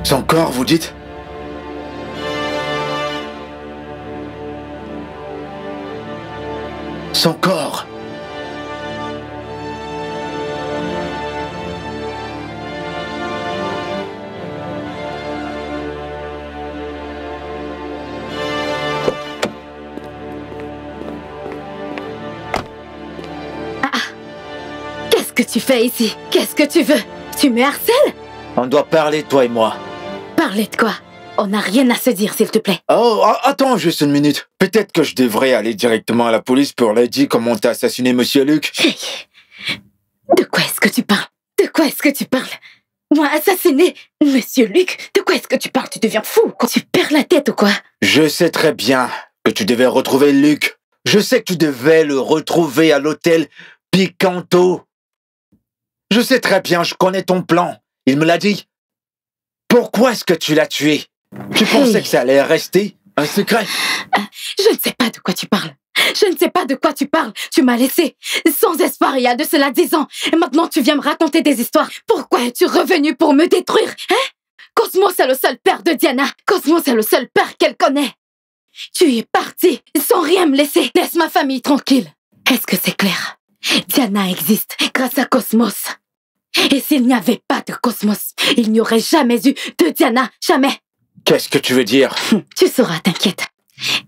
Son corps, vous dites? Son corps? Qu'est-ce que tu fais ici? Qu'est-ce que tu veux? Tu me harcèles? On doit parler, toi et moi. Parler de quoi? On n'a rien à se dire, s'il te plaît. Oh, attends juste une minute. Peut-être que je devrais aller directement à la police pour leur dire comment t'as assassiné Monsieur Luc. Hey, de quoi est-ce que tu parles? De quoi est-ce que tu parles? Moi, assassiner Monsieur Luc? De quoi est-ce que tu parles? Tu deviens fou? Tu perds la tête ou quoi? Je sais très bien que tu devais retrouver Luc. Je sais que tu devais le retrouver à l'hôtel Picanto. Je sais très bien, je connais ton plan. Il me l'a dit. Pourquoi est-ce que tu l'as tué? Tu pensais que ça allait rester un secret? Je ne sais pas de quoi tu parles. Je ne sais pas de quoi tu parles. Tu m'as laissé sans espoir il y a de cela 10 ans. Et maintenant tu viens me raconter des histoires. Pourquoi es-tu revenu pour me détruire? Hein? Cosmos est le seul père de Diana. Cosmos est le seul père qu'elle connaît. Tu es parti sans rien me laisser. Laisse ma famille tranquille. Est-ce que c'est clair? Diana existe grâce à Cosmos. Et s'il n'y avait pas de Cosmos, il n'y aurait jamais eu de Diana. Jamais. Qu'est-ce que tu veux dire? Tu sauras, t'inquiète.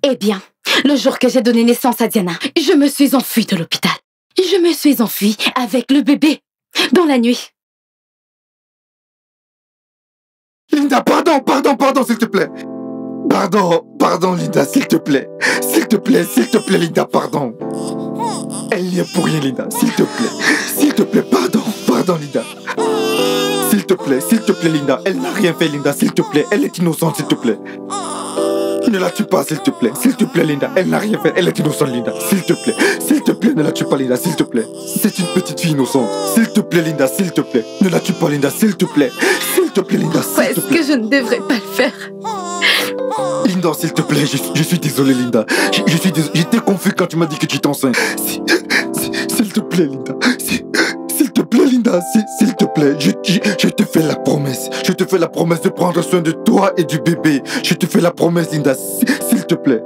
Eh bien, le jour que j'ai donné naissance à Diana, je me suis enfuie de l'hôpital. Je me suis enfuie avec le bébé dans la nuit. Linda, pardon, s'il te plaît. Pardon, Linda, s'il te plaît. S'il te plaît, Linda, pardon. Elle n'y est pour rien, Linda, s'il te plaît, pardon, Linda. S'il te plaît, Linda, elle n'a rien fait, Linda, s'il te plaît, elle est innocente, s'il te plaît. Ne la tue pas, s'il te plaît, Linda, elle n'a rien fait, elle est innocente, Linda, s'il te plaît, ne la tue pas, Linda, s'il te plaît. C'est une petite fille innocente, s'il te plaît, Linda, s'il te plaît, ne la tue pas, Linda, s'il te plaît, Linda, Pourquoi s'il te est-ce plaît. que je ne devrais pas le faire? Linda, s'il te plaît, je suis désolé, Linda. Je suis désolé. J'étais confus quand tu m'as dit que tu étais enceinte. S'il te plaît, Linda. S'il te plaît, Linda. S'il te plaît, je te fais la promesse. Je te fais la promesse de prendre soin de toi et du bébé. Je te fais la promesse, Linda. S'il te plaît,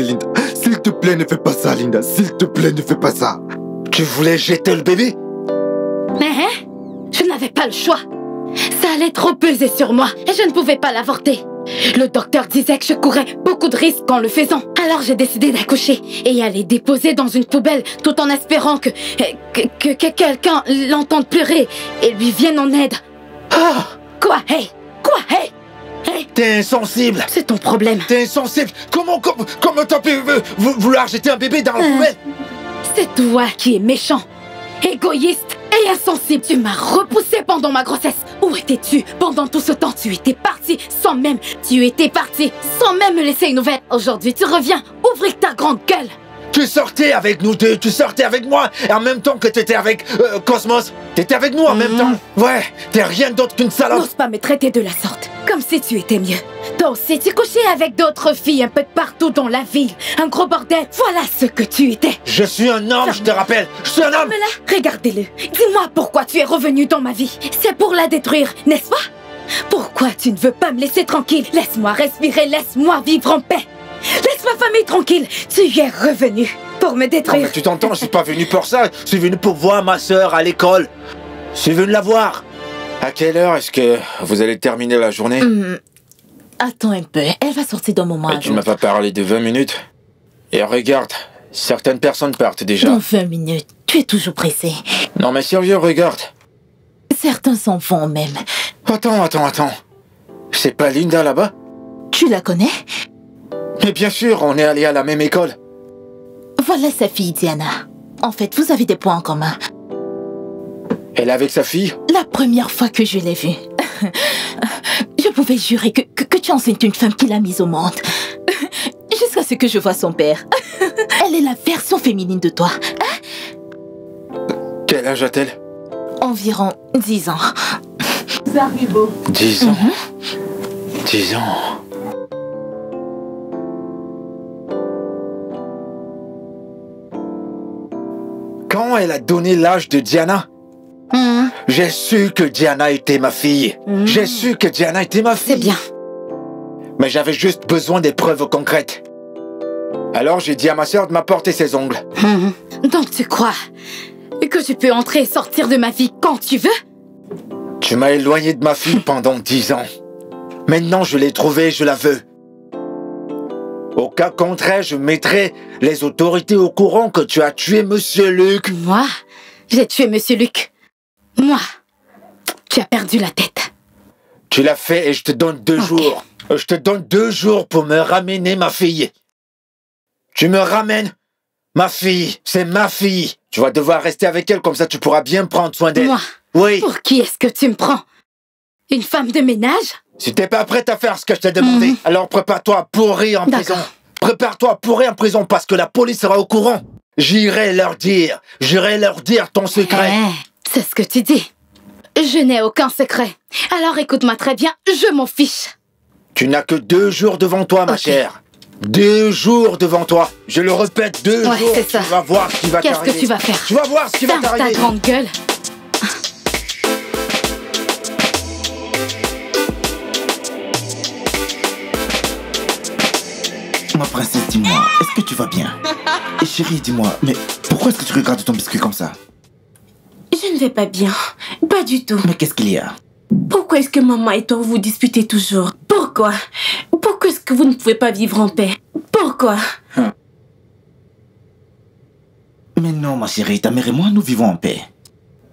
Linda. S'il te plaît, ne fais pas ça, Linda. S'il te plaît, ne fais pas ça. Tu voulais jeter le bébé? Mais je n'avais pas le choix. Ça allait trop peser sur moi et je ne pouvais pas l'avorter. Le docteur disait que je courais beaucoup de risques en le faisant. Alors j'ai décidé d'accoucher et aller déposer dans une poubelle tout en espérant que quelqu'un l'entende pleurer et lui vienne en aide. Ah! Quoi? Hey! T'es insensible! C'est ton problème. T'es insensible! Comment t'as pu vouloir jeter un bébé dans la poubelle? C'est toi qui es méchant, égoïste et insensible. Tu m'as repoussé pendant ma grossesse. Où étais-tu pendant tout ce temps? Tu étais parti sans même me laisser une nouvelle. Aujourd'hui, tu reviens ouvrir ta grande gueule. Tu sortais avec nous deux, tu sortais avec moi, et en même temps que t'étais avec Cosmos. T'étais avec nous en même temps. Ouais, t'es rien d'autre qu'une salope. N'ose pas me traiter de la sorte, comme si tu étais mieux. Toi aussi, tu couchais avec d'autres filles un peu de partout dans la ville. Un gros bordel. Voilà ce que tu étais. Je suis un homme, je te rappelle. Je suis un homme. Mais là, regardez-le. Dis-moi pourquoi tu es revenu dans ma vie. C'est pour la détruire, n'est-ce pas? Pourquoi tu ne veux pas me laisser tranquille? Laisse-moi respirer, laisse-moi vivre en paix. Laisse ma famille tranquille. Tu y es revenu pour me détruire. Non, mais tu t'entends, je suis pas venu pour ça. Je suis venu pour voir ma sœur à l'école. Je suis venu la voir. À quelle heure est-ce que vous allez terminer la journée? Attends un peu, elle va sortir d'un moment à Tu m'as l'autre. pas parlé de 20 minutes. Et regarde, certaines personnes partent déjà. Dans 20 minutes, tu es toujours pressé. Non mais sérieux, regarde. Certains s'en vont même. Attends. C'est pas Linda là-bas? Tu la connais? Mais bien sûr, on est allés à la même école. Voilà sa fille Diana. En fait, vous avez des points en commun. Elle est avec sa fille? La première fois que je l'ai vue, je pouvais jurer que tu enceintes une femme qui l'a mise au monde. Jusqu'à ce que je vois son père. Elle est la version féminine de toi. Quel âge a-t-elle? Environ 10 ans. 10 ans. 10 ans. Quand elle a donné l'âge de Diana, j'ai su que Diana était ma fille. J'ai su que Diana était ma fille. C'est bien. Mais j'avais juste besoin des preuves concrètes. Alors j'ai dit à ma sœur de m'apporter ses ongles. Donc tu crois que tu peux entrer et sortir de ma vie quand tu veux? Tu m'as éloigné de ma fille pendant 10 ans. Maintenant je l'ai trouvée, je la veux. Au cas contraire, je mettrai les autorités au courant que tu as tué Monsieur Luc. Moi? J'ai tué Monsieur Luc. Moi? Tu as perdu la tête. Tu l'as fait et je te donne 2 jours. Je te donne 2 jours pour me ramener ma fille. Tu me ramènes ma fille. C'est ma fille. Tu vas devoir rester avec elle, comme ça tu pourras bien prendre soin d'elle. Moi? Oui. Pour qui est-ce que tu me prends? Une femme de ménage? Si t'es pas prête à faire ce que je t'ai demandé, alors prépare-toi à pourrir en prison. Prépare-toi à pourrir en prison parce que la police sera au courant. J'irai leur dire ton secret. C'est ce que tu dis. Je n'ai aucun secret. Alors écoute-moi très bien, je m'en fiche. Tu n'as que 2 jours devant toi, ma chère. 2 jours devant toi. Je le répète, 2 jours. C'est ça. Tu vas voir ce qui va t'arriver. Qu'est-ce que tu vas faire? Tu vas voir ce qui va t'arriver. Ferme ta grande gueule. Ma princesse, dis-moi, est-ce que tu vas bien? Et chérie, dis-moi, mais pourquoi est-ce que tu regardes ton biscuit comme ça? Je ne vais pas bien. Pas du tout. Mais qu'est-ce qu'il y a? Pourquoi est-ce que maman et toi vous disputez toujours? Pourquoi? Pourquoi est-ce que vous ne pouvez pas vivre en paix? Pourquoi? Mais non, ma chérie, ta mère et moi, nous vivons en paix.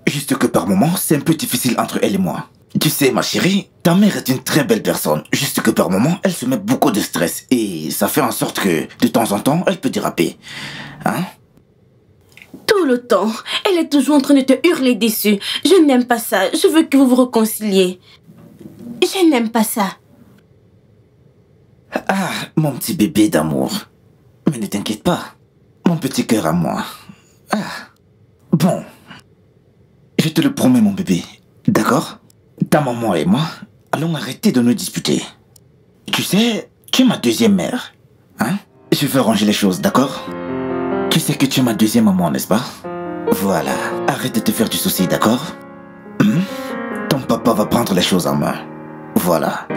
Juste que par moments, c'est un peu difficile entre elle et moi. Tu sais, ma chérie, ta mère est une très belle personne. Juste que par moments, elle se met beaucoup de stress. Et ça fait en sorte que, de temps en temps, elle peut déraper. Hein? Tout le temps. Elle est toujours en train de te hurler dessus. Je n'aime pas ça. Je veux que vous vous réconciliez. Je n'aime pas ça. Ah, mon petit bébé d'amour. Mais ne t'inquiète pas. Mon petit cœur à moi. Ah. Bon. Je te le promets, mon bébé. D'accord? Ta maman et moi allons arrêter de nous disputer. Tu sais, tu es ma deuxième mère. Hein? Je veux ranger les choses, d'accord? Tu sais que tu es ma deuxième maman, n'est-ce pas? Voilà. Arrête de te faire du souci, d'accord? Ton papa va prendre les choses en main. Voilà.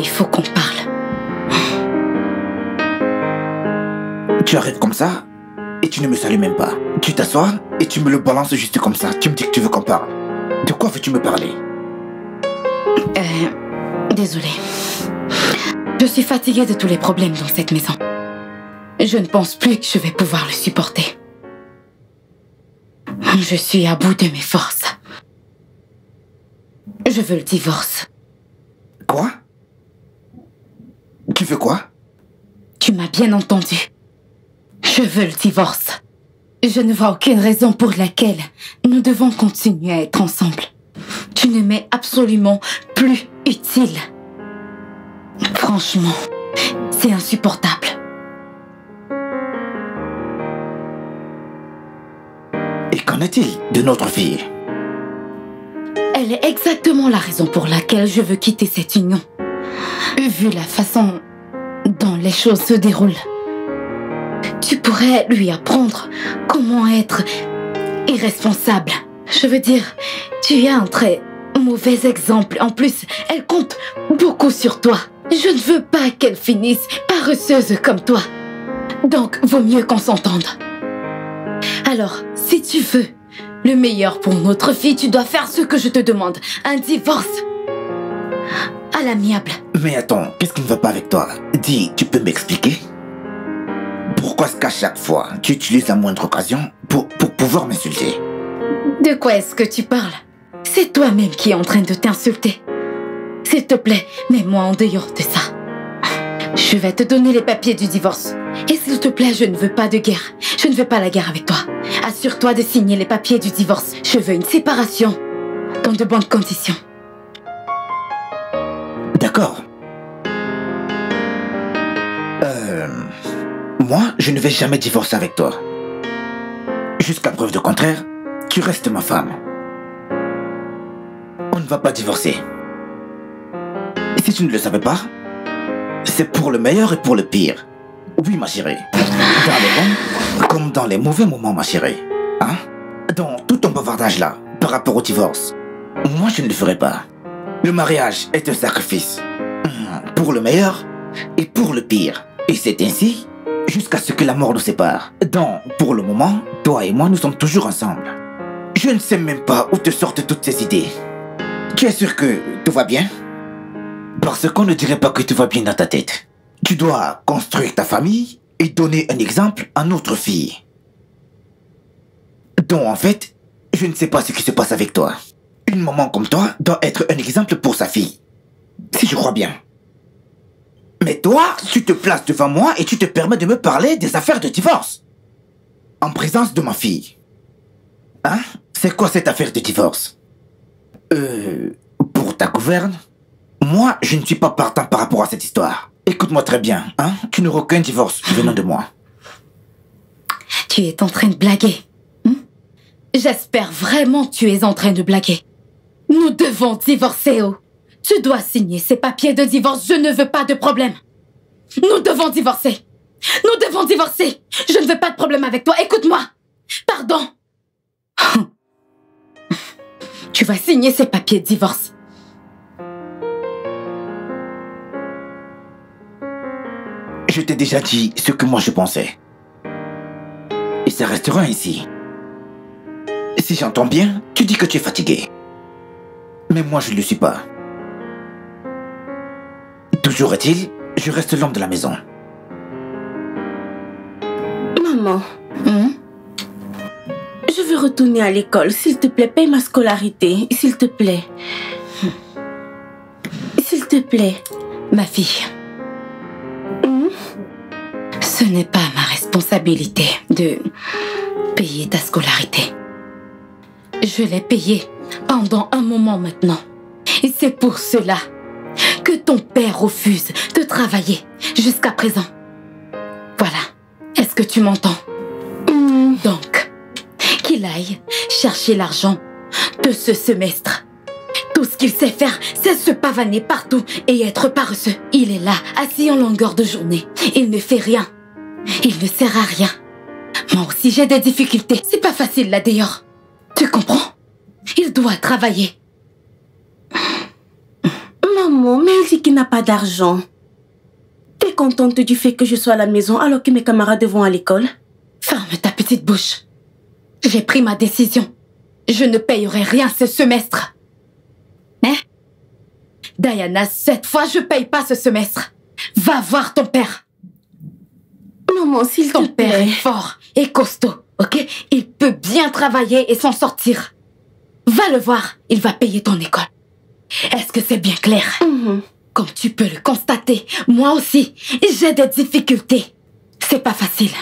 Il faut qu'on parle. Tu arrives comme ça et tu ne me salues même pas. Tu t'assois et tu me le balances juste comme ça. Tu me dis que tu veux qu'on parle. De quoi veux-tu me parler? Désolée. Je suis fatiguée de tous les problèmes dans cette maison. Je ne pense plus que je vais pouvoir le supporter. Je suis à bout de mes forces. Je veux le divorce. Quoi? Tu veux quoi? Tu m'as bien entendu. Je veux le divorce. Je ne vois aucune raison pour laquelle nous devons continuer à être ensemble. Tu ne m'es absolument plus utile. Franchement, c'est insupportable. Et qu'en est-il de notre fille? Elle est exactement la raison pour laquelle je veux quitter cette union. Vu la façon dont les choses se déroulent, tu pourrais lui apprendre comment être irresponsable. Je veux dire, tu es un très mauvais exemple. En plus, elle compte beaucoup sur toi. Je ne veux pas qu'elle finisse paresseuse comme toi. Donc, vaut mieux qu'on s'entende. Alors, si tu veux le meilleur pour notre fille, tu dois faire ce que je te demande. Un divorce. À l'amiable. Mais attends, qu'est-ce qui ne va pas avec toi? Dis, tu peux m'expliquer? Pourquoi est-ce qu'à chaque fois, tu utilises la moindre occasion pour pouvoir m'insulter? De quoi est-ce que tu parles? C'est toi-même qui es en train de t'insulter. S'il te plaît, mets-moi en dehors de ça. Je vais te donner les papiers du divorce. Et s'il te plaît, je ne veux pas de guerre. Je ne veux pas la guerre avec toi. Assure-toi de signer les papiers du divorce. Je veux une séparation dans de bonnes conditions. D'accord. Moi, je ne vais jamais divorcer avec toi. Jusqu'à preuve du contraire, tu restes ma femme. On ne va pas divorcer. Si tu ne le savais pas, c'est pour le meilleur et pour le pire. Oui, ma chérie. Dans les bons comme dans les mauvais moments, ma chérie. Hein? Dans tout ton bavardage là, par rapport au divorce, moi je ne le ferai pas. Le mariage est un sacrifice. Pour le meilleur et pour le pire. Et c'est ainsi jusqu'à ce que la mort nous sépare. Donc, pour le moment, toi et moi, nous sommes toujours ensemble. Je ne sais même pas où te sortent toutes ces idées. Tu es sûr que tout va bien? Parce qu'on ne dirait pas que tout va bien dans ta tête. Tu dois construire ta famille et donner un exemple à notre fille. Donc, en fait, je ne sais pas ce qui se passe avec toi. Une maman comme toi doit être un exemple pour sa fille. Si je crois bien. Mais toi, tu te places devant moi et tu te permets de me parler des affaires de divorce. En présence de ma fille. Hein? C'est quoi cette affaire de divorce? Pour ta gouverne, moi, je ne suis pas partant par rapport à cette histoire. Écoute-moi très bien, hein? Tu n'auras aucun divorce venant de moi. Tu es en train de blaguer. J'espère vraiment que tu es en train de blaguer. Nous devons divorcer, oh. Tu dois signer ces papiers de divorce. Je ne veux pas de problème. Nous devons divorcer. Nous devons divorcer. Je ne veux pas de problème avec toi. Écoute-moi. Pardon. Tu vas signer ces papiers de divorce. Je t'ai déjà dit ce que moi je pensais. Et ça restera ainsi. Si j'entends bien, tu dis que tu es fatigué. Mais moi je ne le suis pas. Toujours est-il, je reste l'homme de la maison. Maman, je veux retourner à l'école. S'il te plaît, paye ma scolarité. S'il te plaît. S'il te plaît. Ma fille, ce n'est pas ma responsabilité de payer ta scolarité. Je l'ai payée pendant un moment maintenant. Et c'est pour cela que ton père refuse de travailler jusqu'à présent. Voilà. Est-ce que tu m'entends? Donc, qu'il aille chercher l'argent de ce semestre. Tout ce qu'il sait faire, c'est se pavaner partout et être paresseux. Il est là, assis en longueur de journée. Il ne fait rien. Il ne sert à rien. Moi aussi, j'ai des difficultés. C'est pas facile là d'ailleurs. Tu comprends? Il doit travailler. Maman, mais elle dit qu'il n'a pas d'argent. T'es contente du fait que je sois à la maison alors que mes camarades vont à l'école? Ferme ta petite bouche. J'ai pris ma décision. Je ne payerai rien ce semestre. Hein? Diana, cette fois, je paye pas ce semestre. Va voir ton père. Maman, s'il te plaît. Ton père est fort et costaud, ok? Il peut bien travailler et s'en sortir. Va le voir, il va payer ton école. Est-ce que c'est bien clair? Comme tu peux le constater, moi aussi, j'ai des difficultés. C'est pas facile.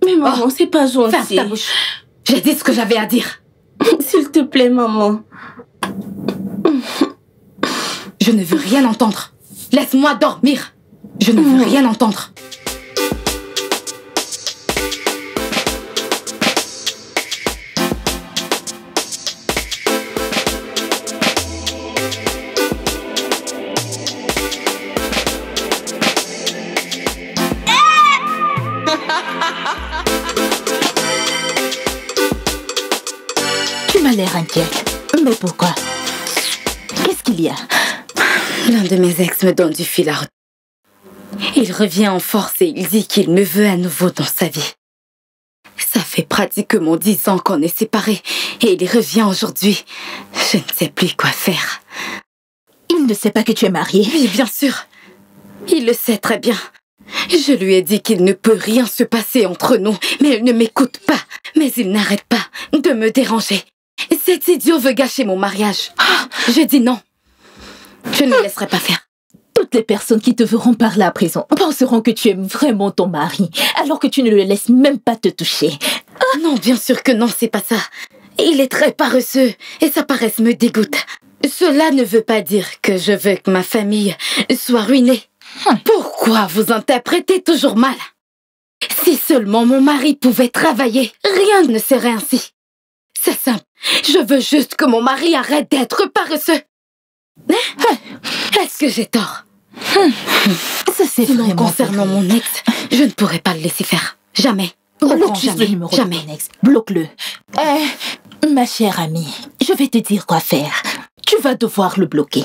Mais maman, c'est pas gentil. Ferme ta bouche. J'ai dit ce que j'avais à dire. S'il te plaît, maman. Je ne veux rien entendre. Laisse-moi dormir. Je ne veux rien entendre. Tu m'as l'air inquiète. Mais pourquoi? Qu'est-ce qu'il y a? L'un de mes ex me donne du fil à retordre. Il revient en force et il dit qu'il me veut à nouveau dans sa vie. Ça fait pratiquement 10 ans qu'on est séparés et il revient aujourd'hui. Je ne sais plus quoi faire. Il ne sait pas que tu es mariée? Oui, bien sûr. Il le sait très bien. Je lui ai dit qu'il ne peut rien se passer entre nous, mais il ne m'écoute pas. Mais il n'arrête pas de me déranger. Cet idiot veut gâcher mon mariage. J'ai dit non. Je ne laisserai pas faire. Toutes les personnes qui te verront parler à présent penseront que tu aimes vraiment ton mari, alors que tu ne le laisses même pas te toucher. Non, bien sûr que non, c'est pas ça. Il est très paresseux et sa paresse me dégoûte. Cela ne veut pas dire que je veux que ma famille soit ruinée. Pourquoi vous interprétez toujours mal? Si seulement mon mari pouvait travailler, rien ne serait ainsi. C'est simple. Je veux juste que mon mari arrête d'être paresseux. Est-ce que j'ai tort? Ça, c'est vraiment concernant mon ex, je ne pourrais pas le laisser faire. Jamais. Bloque juste le numéro de ton ex. Bloque-le. Ma chère amie, je vais te dire quoi faire. Tu vas devoir le bloquer.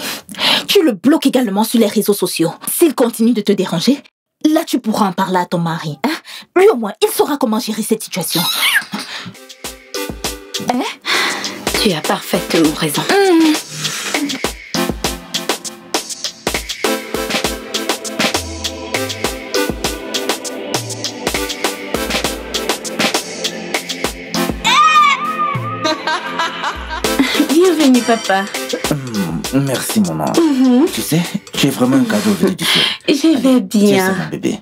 Tu le bloques également sur les réseaux sociaux. S'il continue de te déranger, là tu pourras en parler à ton mari. Hein? Lui au moins, il saura comment gérer cette situation. Tu as parfaitement raison. Bienvenue, papa. Merci, mon ange. Tu sais, tu es vraiment un cadeau venu du ciel. Je vais bien. Tiens ça, mon bébé.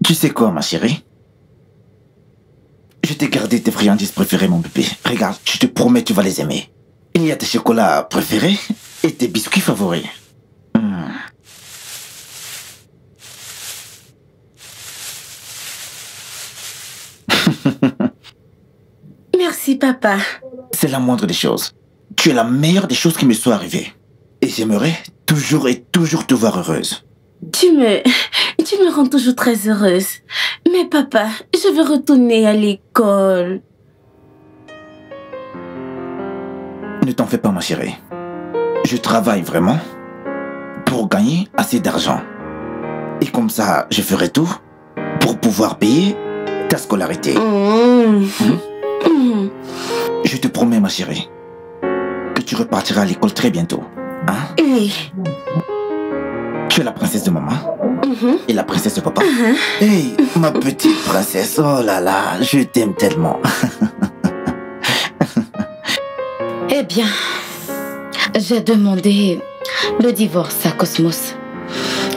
Tu sais quoi, ma chérie? Je t'ai gardé tes friandises préférées, mon bébé. Regarde, je te promets, tu vas les aimer. Il y a tes chocolats préférés et tes biscuits favoris. Merci, papa. C'est la moindre des choses. Tu es la meilleure des choses qui me soient arrivées. Et j'aimerais toujours et toujours te voir heureuse. Tu me rends toujours très heureuse. Mais papa, je veux retourner à l'école. Ne t'en fais pas, ma chérie. Je travaille vraiment pour gagner assez d'argent. Et comme ça, je ferai tout pour pouvoir payer ta scolarité. Je te promets, ma chérie, que tu repartiras à l'école très bientôt. Hein? Oui. Tu es la princesse de maman et la princesse de papa. Hey, ma petite princesse, oh là là, je t'aime tellement. Eh bien, j'ai demandé le divorce à Cosmos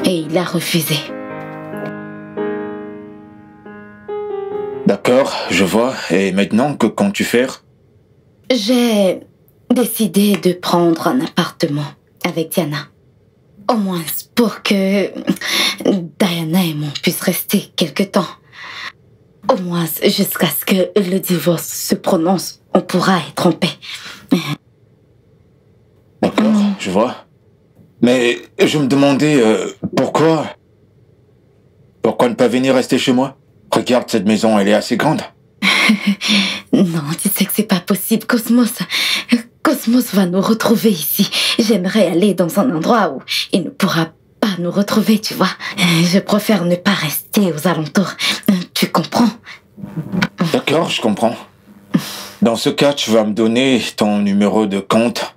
et il a refusé. D'accord, je vois. Et maintenant, que comptes-tu faire? J'ai décidé de prendre un appartement avec Diana. Au moins pour que Diana et moi puissent rester quelque temps. Au moins jusqu'à ce que le divorce se prononce, on pourra être en paix. D'accord, je vois. Mais je me demandais pourquoi ne pas venir rester chez moi? Regarde, cette maison, elle est assez grande. Non, tu sais que c'est pas possible, Cosmos. Cosmos va nous retrouver ici. J'aimerais aller dans un endroit où il ne pourra pas nous retrouver, tu vois. Je préfère ne pas rester aux alentours. Tu comprends? D'accord, je comprends. Dans ce cas, tu vas me donner ton numéro de compte.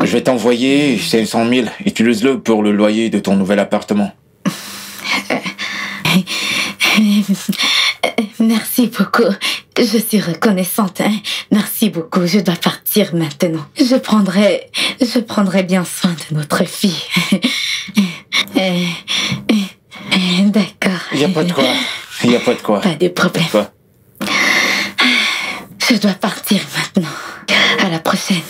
Je vais t'envoyer 500 000. Utilise-le pour le loyer de ton nouvel appartement. Merci beaucoup. Je suis reconnaissante. Hein. Merci beaucoup. Je dois partir maintenant. Je prendrai bien soin de notre fille. D'accord. Il n'y a pas de quoi. Pas de problème. Je dois partir maintenant. À la prochaine.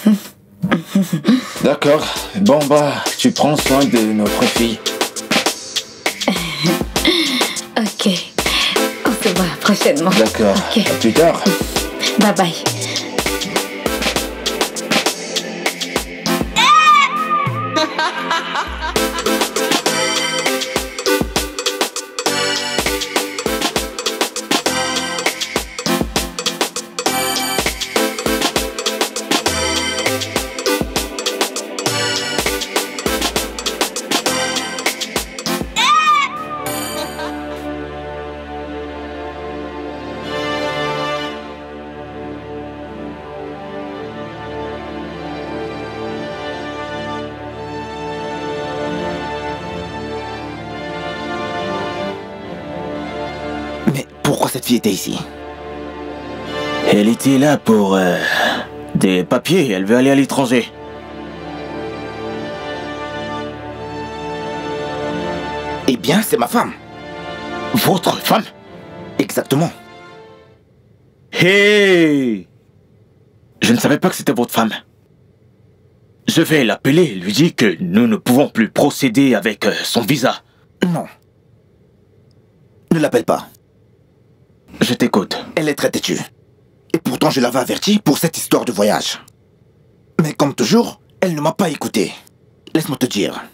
D'accord. Bon bah, tu prends soin de notre fille. Ok. On se voit prochainement. D'accord. Okay. À plus tard. Bye bye. Pourquoi cette fille était ici? Elle était là pour des papiers, elle veut aller à l'étranger. Eh bien, c'est ma femme. Votre femme? Exactement. Hey! Je ne savais pas que c'était votre femme. Je vais l'appeler et lui dire que nous ne pouvons plus procéder avec son visa. Non. Ne l'appelle pas. Je t'écoute. Elle est très têtue. Et pourtant, je l'avais avertie pour cette histoire de voyage. Mais comme toujours, elle ne m'a pas écouté. Laisse-moi te dire.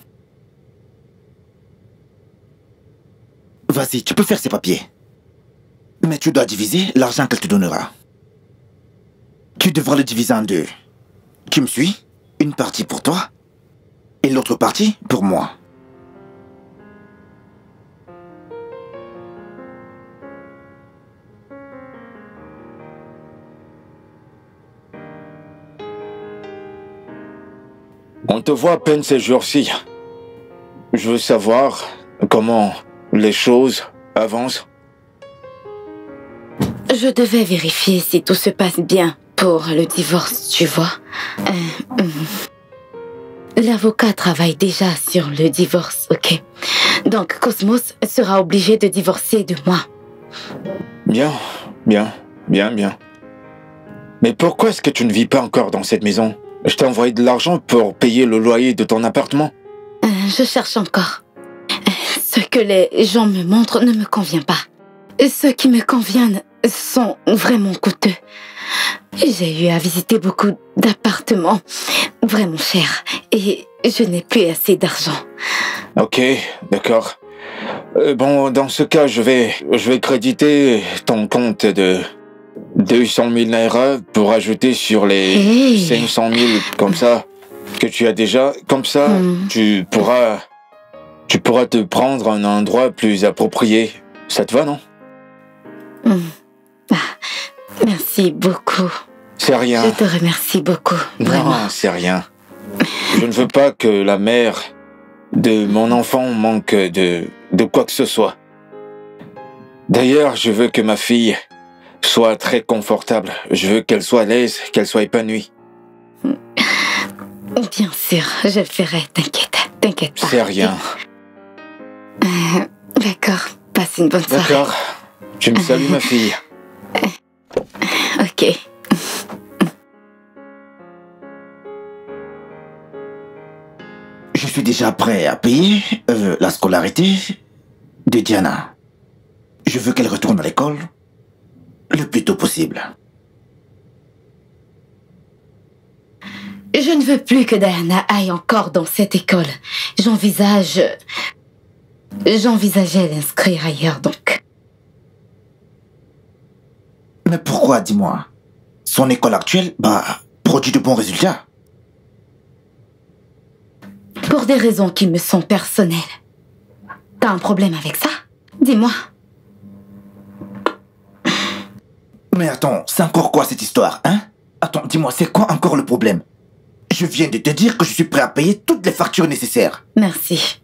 Vas-y, tu peux faire ces papiers. Mais tu dois diviser l'argent qu'elle te donnera. Tu devras le diviser en deux. Tu me suis? Une partie pour toi et l'autre partie pour moi. On te voit à peine ces jours-ci. Je veux savoir comment les choses avancent. Je devais vérifier si tout se passe bien pour le divorce, tu vois. L'avocat travaille déjà sur le divorce, ok? Donc Cosmos sera obligé de divorcer de moi. Bien. Mais pourquoi est-ce que tu ne vis pas encore dans cette maison? Je t'ai envoyé de l'argent pour payer le loyer de ton appartement. Je cherche encore. Ce que les gens me montrent ne me convient pas. Ceux qui me conviennent sont vraiment coûteux. J'ai eu à visiter beaucoup d'appartements vraiment chers et je n'ai plus assez d'argent. Ok, d'accord. Bon, dans ce cas, je vais créditer ton compte de 200 000 naira pour ajouter sur les 500 000 comme ça que tu as déjà. Comme ça, tu pourras te prendre un endroit plus approprié. Ça te va, non? Merci beaucoup. C'est rien. Je te remercie beaucoup, vraiment. Non, c'est rien. Je ne veux pas que la mère de mon enfant manque de quoi que ce soit. D'ailleurs, je veux que ma fille soit très confortable. Je veux qu'elle soit à l'aise, qu'elle soit épanouie. Bien sûr, je le ferai, t'inquiète pas. C'est rien. D'accord, passe une bonne soirée. D'accord. Tu me salues, ma fille. Ok. Je suis déjà prêt à payer la scolarité de Diana. Je veux qu'elle retourne à l'école le plus tôt possible. Je ne veux plus que Diana aille encore dans cette école. J'envisageais l'inscrire ailleurs, donc. Mais pourquoi, dis-moi? Son école actuelle, produit de bons résultats. Pour des raisons qui me sont personnelles. T'as un problème avec ça? Dis-moi. Mais attends, c'est encore quoi cette histoire, hein? Attends, dis-moi, c'est quoi encore le problème? Je viens de te dire que je suis prêt à payer toutes les factures nécessaires. Merci.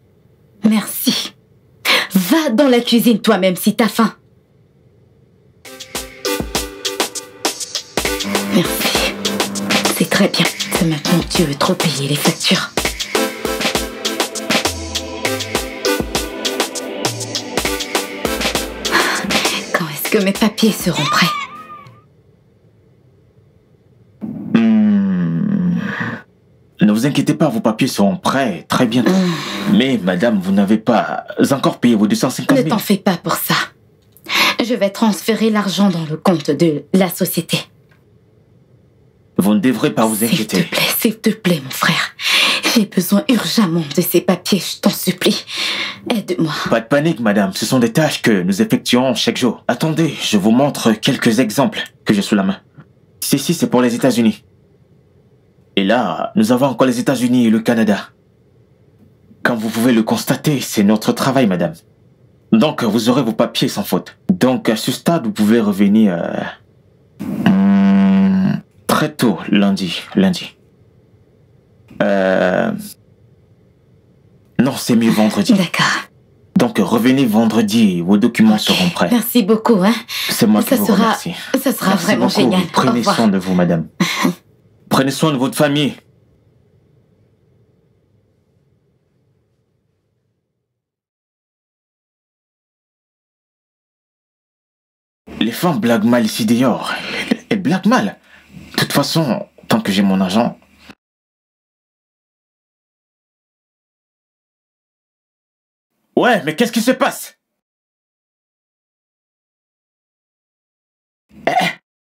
Merci. Va dans la cuisine toi-même si t'as faim. Merci. C'est très bien. C'est maintenant que tu veux trop payer les factures. Quand est-ce que mes papiers seront prêts? Ne vous inquiétez pas, vos papiers seront prêts très bientôt. Mais madame, vous n'avez pas encore payé vos 250 000. Ne t'en fais pas pour ça. Je vais transférer l'argent dans le compte de la société. Vous ne devrez pas vous inquiéter. S'il te plaît, mon frère. J'ai besoin urgemment de ces papiers, je t'en supplie. Aide-moi. Pas de panique, madame. Ce sont des tâches que nous effectuons chaque jour. Attendez, je vous montre quelques exemples que j'ai sous la main. Ceci, c'est pour les États-Unis. Et là, nous avons encore les États-Unis et le Canada. Comme vous pouvez le constater, c'est notre travail, madame. Donc, vous aurez vos papiers sans faute. Donc, à ce stade, vous pouvez revenir très tôt, lundi. Non, c'est mieux vendredi. D'accord. Donc, revenez vendredi, vos documents seront prêts. Merci beaucoup, hein. C'est moi qui vous remercie. Ça sera Merci vraiment beaucoup. génial. Prenez soin de vous, madame. Prenez soin de votre famille. Les femmes blaguent mal ici dehors. Elles blaguent mal. De toute façon, tant que j'ai mon argent... Ouais, mais qu'est-ce qui se passe?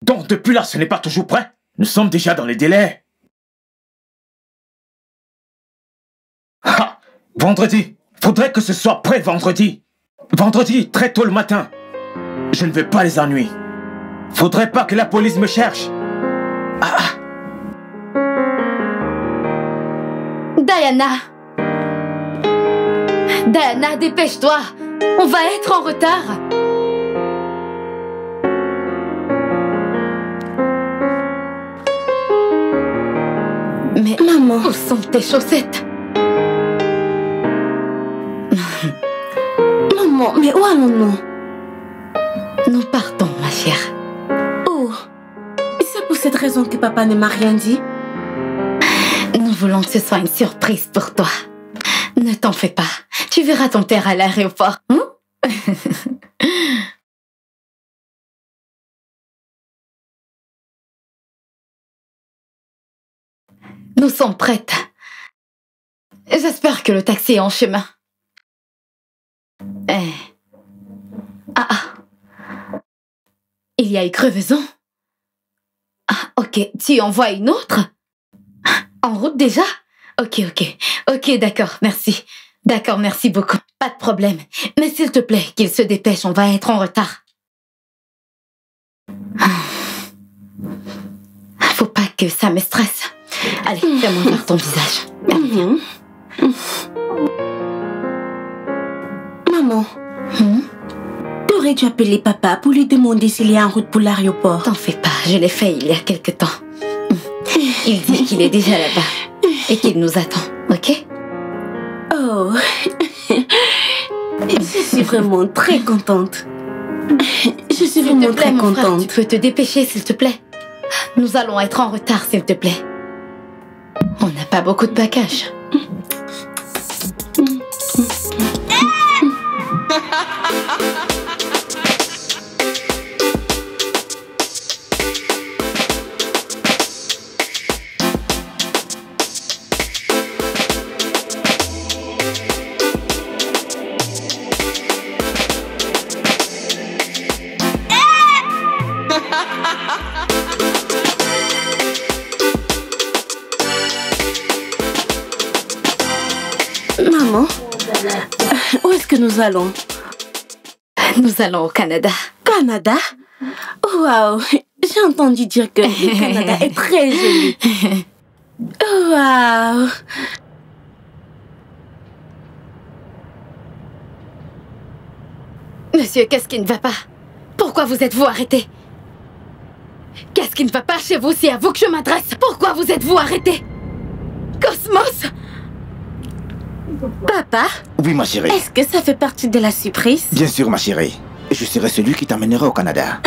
Donc depuis là, ce n'est pas toujours prêt? Nous sommes déjà dans les délais. Ah, vendredi. Faudrait que ce soit prêt vendredi. Vendredi, très tôt le matin. Je ne veux pas les ennuyer. Faudrait pas que la police me cherche. Diana! Diana, dépêche-toi! On va être en retard! Mais Maman. où sont tes chaussettes? Maman, mais où allons-nous? Nous partons, ma chère. Oh, c'est pour cette raison que papa ne m'a rien dit? Nous voulons que ce soit une surprise pour toi. Ne t'en fais pas. Tu verras ton père à l'aéroport. Nous sommes prêtes. J'espère que le taxi est en chemin. Il y a eu crevaison. Ok. Tu envoies une autre? En route déjà? Ok, d'accord, merci. D'accord, merci beaucoup. Pas de problème. Mais s'il te plaît, qu'il se dépêche, on va être en retard. Faut pas que ça me stresse. Allez, fais-moi voir ton visage. Maman, t'aurais dû appeler papa pour lui demander s'il est en route pour l'aéroport. T'en fais pas, je l'ai fait il y a quelque temps. Il dit qu'il est déjà là-bas et qu'il nous attend, ok? Oh, je suis vraiment très contente. Je suis vraiment très mon frère, contente. tu peux te dépêcher, s'il te plaît? Nous allons être en retard, s'il te plaît. On n'a pas beaucoup de bagages. Maman, où est-ce que nous allons? Nous allons au Canada. Canada? Waouh, j'ai entendu dire que le Canada est très joli. Waouh. Monsieur, qu'est-ce qui ne va pas? Pourquoi vous êtes-vous arrêté? Qu'est-ce qui ne va pas chez vous? C'est à vous que je m'adresse. Pourquoi vous êtes-vous arrêté? Cosmos? Papa? Oui, ma chérie. Est-ce que ça fait partie de la surprise? Bien sûr, ma chérie. Je serai celui qui t'amènera au Canada.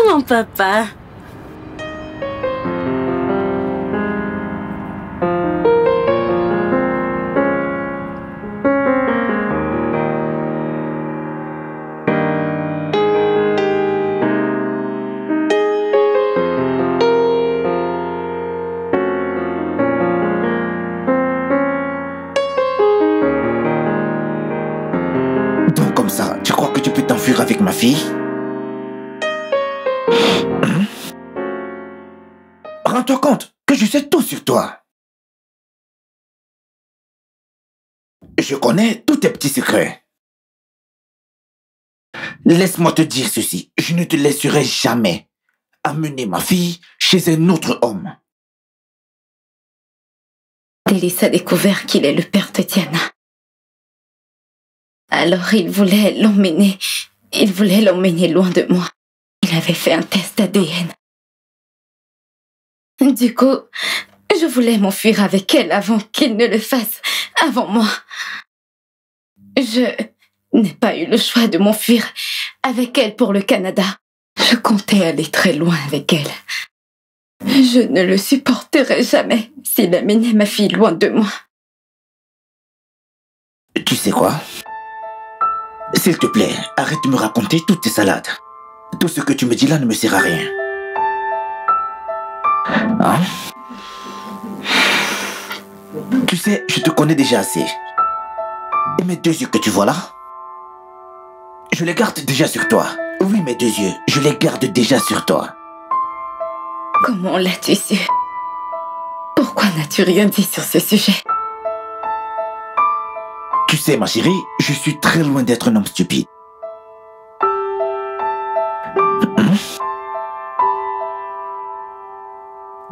Mon papa. Donc comme ça, tu crois que tu peux t'enfuir avec ma fille? Rends-toi compte que je sais tout sur toi. Je connais tous tes petits secrets. Laisse-moi te dire ceci. Je ne te laisserai jamais amener ma fille chez un autre homme. Délice a découvert qu'il est le père de Diana. Alors il voulait l'emmener. Il voulait l'emmener loin de moi. Il avait fait un test ADN. Du coup, je voulais m'enfuir avec elle avant qu'il ne le fasse, avant moi. Je n'ai pas eu le choix de m'enfuir avec elle pour le Canada. Je comptais aller très loin avec elle. Je ne le supporterai jamais s'il amenait ma fille loin de moi. Tu sais quoi? S'il te plaît, arrête de me raconter toutes tes salades. Tout ce que tu me dis là ne me sert à rien. Hein? Tu sais, je te connais déjà assez. Et mes 2 yeux que tu vois là, je les garde déjà sur toi. Oui, mes 2 yeux, je les garde déjà sur toi. Comment l'as-tu su? Pourquoi n'as-tu rien dit sur ce sujet? Tu sais, ma chérie, je suis très loin d'être un homme stupide.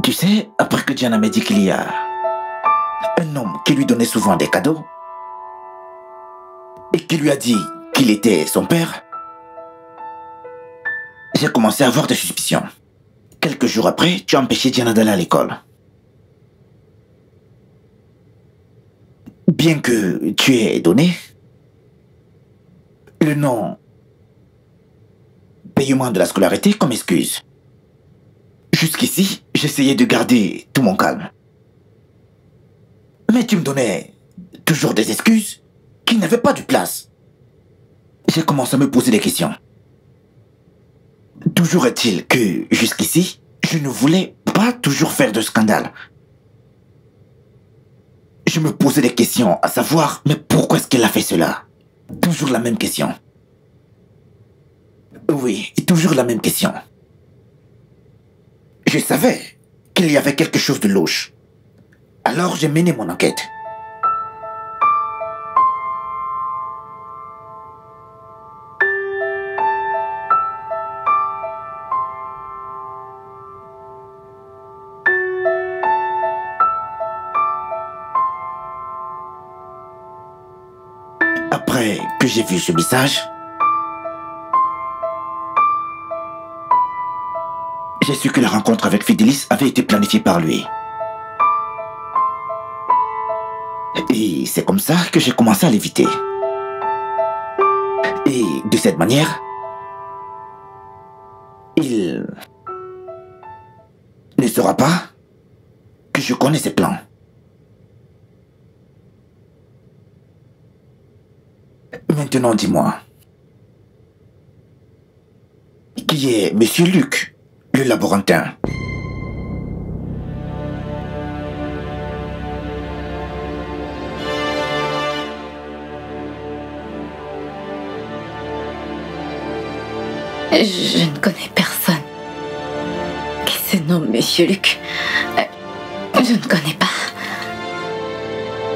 Tu sais, après que Diana m'a dit qu'il y a un homme qui lui donnait souvent des cadeaux et qui lui a dit qu'il était son père, j'ai commencé à avoir des suspicions. Quelques jours après, tu as empêché Diana d'aller à l'école. Bien que tu aies donné le non paiement de la scolarité comme excuse. Jusqu'ici, j'essayais de garder tout mon calme. Mais tu me donnais toujours des excuses qui n'avaient pas de place. J'ai commencé à me poser des questions. Toujours est-il que, jusqu'ici, je ne voulais pas toujours faire de scandale. Je me posais des questions, à savoir, mais pourquoi est-ce qu'elle a fait cela? Toujours la même question. Oui, toujours la même question. Je savais qu'il y avait quelque chose de louche. Alors j'ai mené mon enquête. Après que j'ai vu ce message, j'ai su que la rencontre avec Fidelis avait été planifiée par lui. Et c'est comme ça que j'ai commencé à l'éviter. Et de cette manière, il ne saura pas que je connais ses plans. Maintenant, dis-moi, qui est Monsieur Luc, le laborantin? Je ne connais personne qui se nomme Monsieur Luc. Je ne connais pas.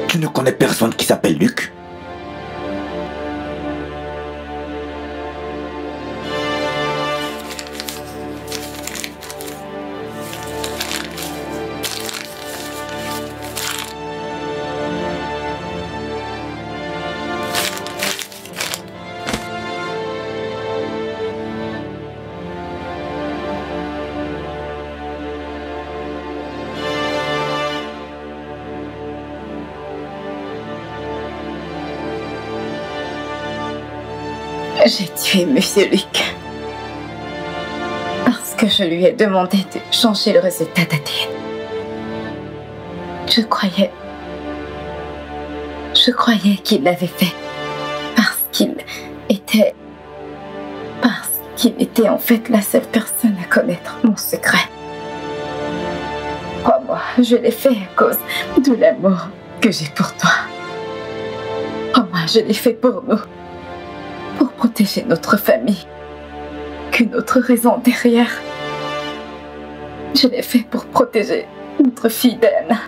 Tu ne connais personne qui s'appelle Luc? J'ai tué Monsieur Luc parce que je lui ai demandé de changer le résultat d'ADN. Je croyais qu'il l'avait fait parce qu'il était en fait la seule personne à connaître mon secret. Crois-moi, je l'ai fait à cause de l'amour que j'ai pour toi. Crois-moi, je l'ai fait pour nous. Pour protéger notre famille. Qu'une autre raison derrière. Je l'ai fait pour protéger notre fille Diana.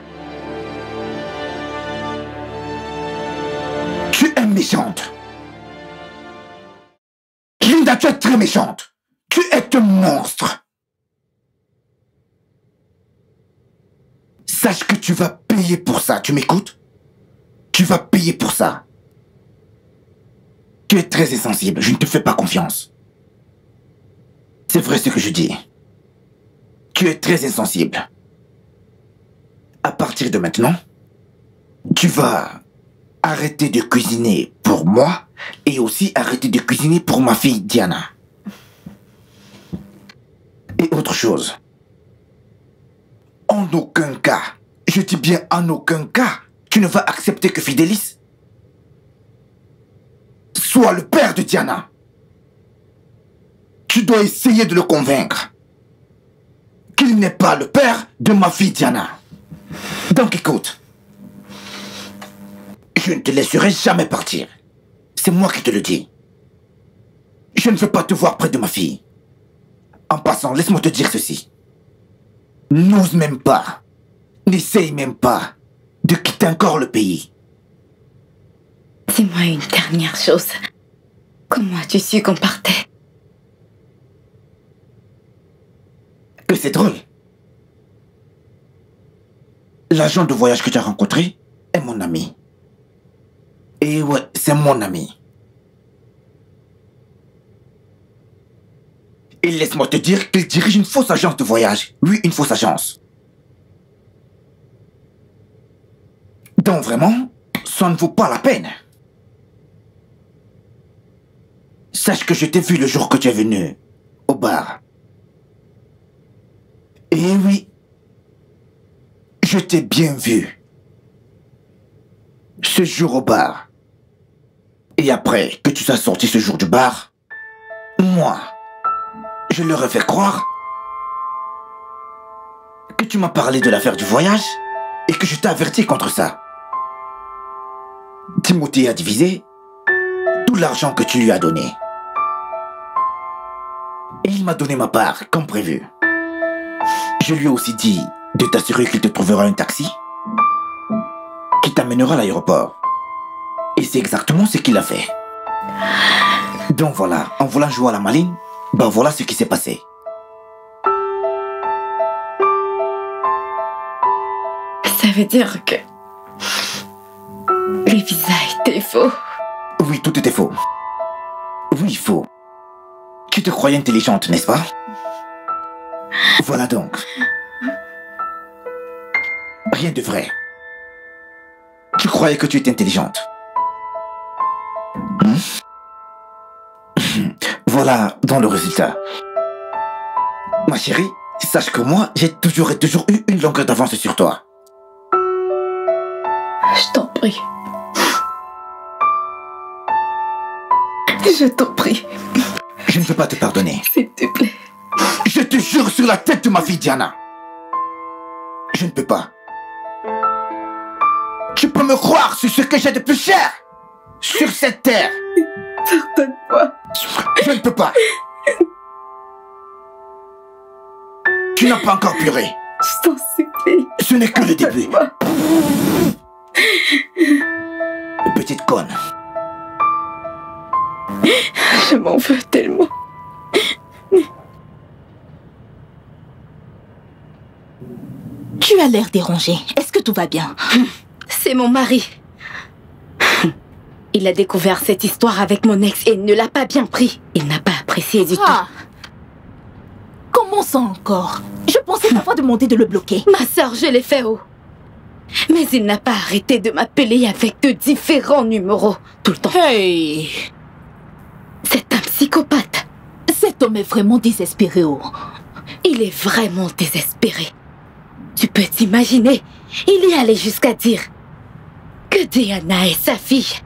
Tu es méchante. Linda, tu es très méchante. Tu es un monstre. Sache que tu vas payer pour ça. Tu m'écoutes? Tu vas payer pour ça. Tu es très insensible, je ne te fais pas confiance. C'est vrai ce que je dis. Tu es très insensible. À partir de maintenant, tu vas arrêter de cuisiner pour moi et aussi arrêter de cuisiner pour ma fille Diana. Et autre chose. En aucun cas, je dis bien en aucun cas, tu ne vas accepter que Fidelis soit le père de Diana. Tu dois essayer de le convaincre qu'il n'est pas le père de ma fille Diana. Donc écoute, je ne te laisserai jamais partir. C'est moi qui te le dis. Je ne veux pas te voir près de ma fille. En passant, laisse-moi te dire ceci. N'ose même pas, n'essaye même pas de quitter encore le pays. Dis-moi une dernière chose. Comment as-tu su qu'on partait? Que c'est drôle. L'agent de voyage que tu as rencontré est mon ami. Et ouais, c'est mon ami. Et laisse-moi te dire qu'il dirige une fausse agence de voyage. Oui, une fausse agence. Donc vraiment, ça ne vaut pas la peine. Sache que je t'ai vu le jour que tu es venu au bar. Et oui, je t'ai bien vu. Ce jour au bar. Et après que tu sois sorti ce jour du bar, moi, je leur ai fait croire que tu m'as parlé de l'affaire du voyage et que je t'ai averti contre ça. Timothée a divisé tout l'argent que tu lui as donné. Et il m'a donné ma part, comme prévu. Je lui ai aussi dit de t'assurer qu'il te trouvera un taxi qui t'amènera à l'aéroport. Et c'est exactement ce qu'il a fait. Donc voilà, en voulant jouer à la maline, ben voilà ce qui s'est passé. Ça veut dire que les visas étaient faux. Oui, tout était faux. Oui, faux. Tu te croyais intelligente, n'est-ce pas? Voilà donc. Rien de vrai. Tu croyais que tu étais intelligente. Voilà dans le résultat. Ma chérie, sache que moi, j'ai toujours eu une longueur d'avance sur toi. Je t'en prie. Je t'en prie. Je ne peux pas te pardonner. S'il te plaît. Je te jure sur la tête de ma fille Diana. Je ne peux pas. Tu peux me croire sur ce que j'ai de plus cher sur cette terre. Pardonne-moi. Je ne peux pas. Tu n'as pas encore pleuré. Je t'en supplie. Ce n'est que le début. Petite conne. Je m'en veux tellement. Tu as l'air dérangé. Est-ce que tout va bien? C'est mon mari. Il a découvert cette histoire avec mon ex et ne l'a pas bien pris. Il n'a pas apprécié du tout. Comment ça encore? Je pensais parfois demander de le bloquer. Ma sœur, je l'ai fait haut. Mais il n'a pas arrêté de m'appeler avec de différents numéros tout le temps. Hey! C'est un psychopathe. Cet homme est vraiment désespéré. Il est vraiment désespéré. Tu peux t'imaginer, il y allait jusqu'à dire que Diana est sa fille.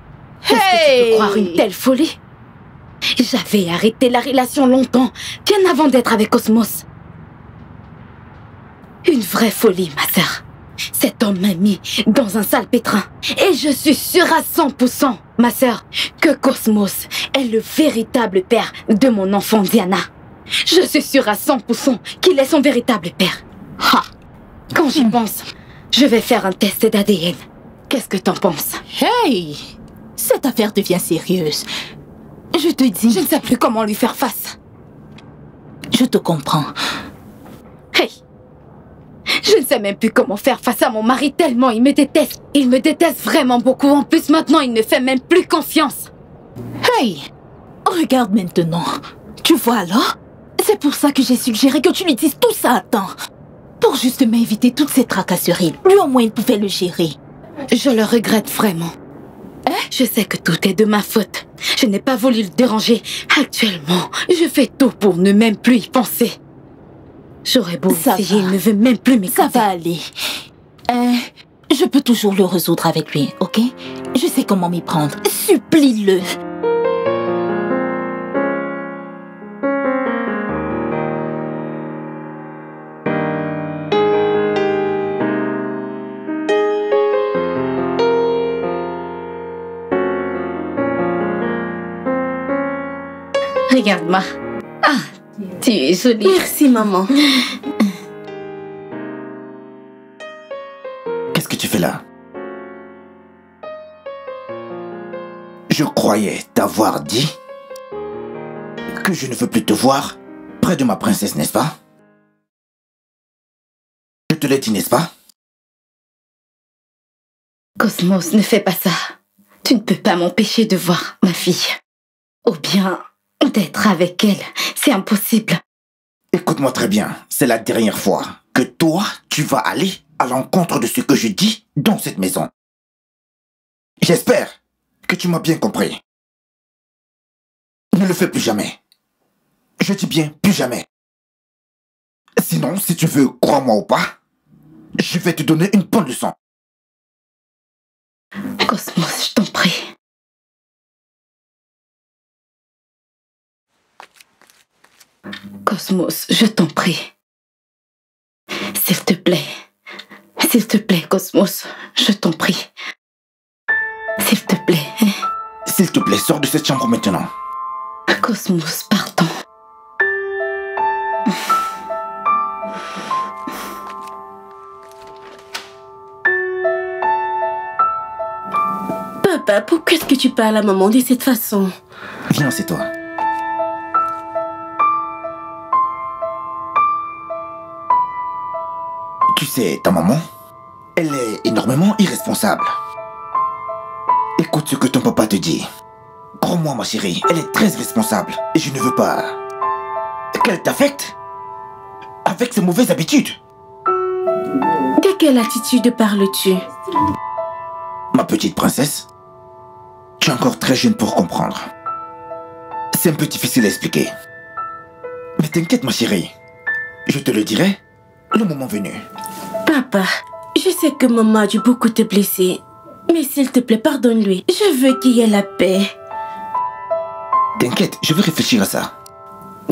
Est-ce que tu peux croire une telle folie? J'avais arrêté la relation longtemps, bien avant d'être avec Cosmos. Une vraie folie, ma sœur. Cet homme m'a mis dans un sale pétrin. Et je suis sûre à 100%, ma sœur, que Cosmos est le véritable père de mon enfant Diana. Je suis sûre à 100% qu'il est son véritable père. Quand j'y pense, je vais faire un test d'ADN. Qu'est-ce que t'en penses? Hey! Cette affaire devient sérieuse. Je te dis... Je ne sais plus comment lui faire face. Je te comprends. Hey! Je ne sais même plus comment faire face à mon mari tellement il me déteste. Il me déteste vraiment beaucoup. En plus, maintenant, il ne fait même plus confiance. Hey! Regarde maintenant. Tu vois alors? C'est pour ça que j'ai suggéré que tu lui dises tout ça à temps. Pour justement éviter toutes ces tracasseries. Lui, au moins, il pouvait le gérer. Je le regrette vraiment. Je sais que tout est de ma faute. Je n'ai pas voulu le déranger. Actuellement, je fais tout pour ne même plus y penser. J'aurais beau essayer, il ne veut même plus m'écouter. Ça va aller. Je peux toujours le résoudre avec lui, ok? Je sais comment m'y prendre. Supplie-le. Regarde-moi. Ah, tu es jolie. Merci, maman. Qu'est-ce que tu fais là? Je croyais t'avoir dit que je ne veux plus te voir près de ma princesse, n'est-ce pas? Je te l'ai dit, n'est-ce pas? Cosmos, ne fais pas ça. Tu ne peux pas m'empêcher de voir ma fille. Ou bien d'être avec elle. C'est impossible. Écoute-moi très bien, c'est la dernière fois que toi, tu vas aller à l'encontre de ce que je dis dans cette maison. J'espère que tu m'as bien compris. Ne le fais plus jamais. Je dis bien plus jamais. Sinon, si tu veux, crois-moi ou pas, je vais te donner une bonne leçon. Cosmos, je t'en prie. Cosmos, je t'en prie. S'il te plaît. S'il te plaît, Cosmos, je t'en prie. S'il te plaît. S'il te plaît, sors de cette chambre maintenant. Cosmos, pardon. Papa, pourquoi est-ce que tu parles à maman de cette façon? Viens, c'est toi. Tu sais, ta maman, elle est énormément irresponsable. Écoute ce que ton papa te dit. Crois-moi, ma chérie, elle est très responsable. Et je ne veux pas qu'elle t'affecte avec ses mauvaises habitudes. De quelle attitude parles-tu? Ma petite princesse, tu es encore très jeune pour comprendre. C'est un peu difficile à expliquer. Mais t'inquiète, ma chérie. Je te le dirai le moment venu. Papa, je sais que maman a dû beaucoup te blesser. Mais s'il te plaît, pardonne-lui. Je veux qu'il y ait la paix. T'inquiète, je vais réfléchir à ça.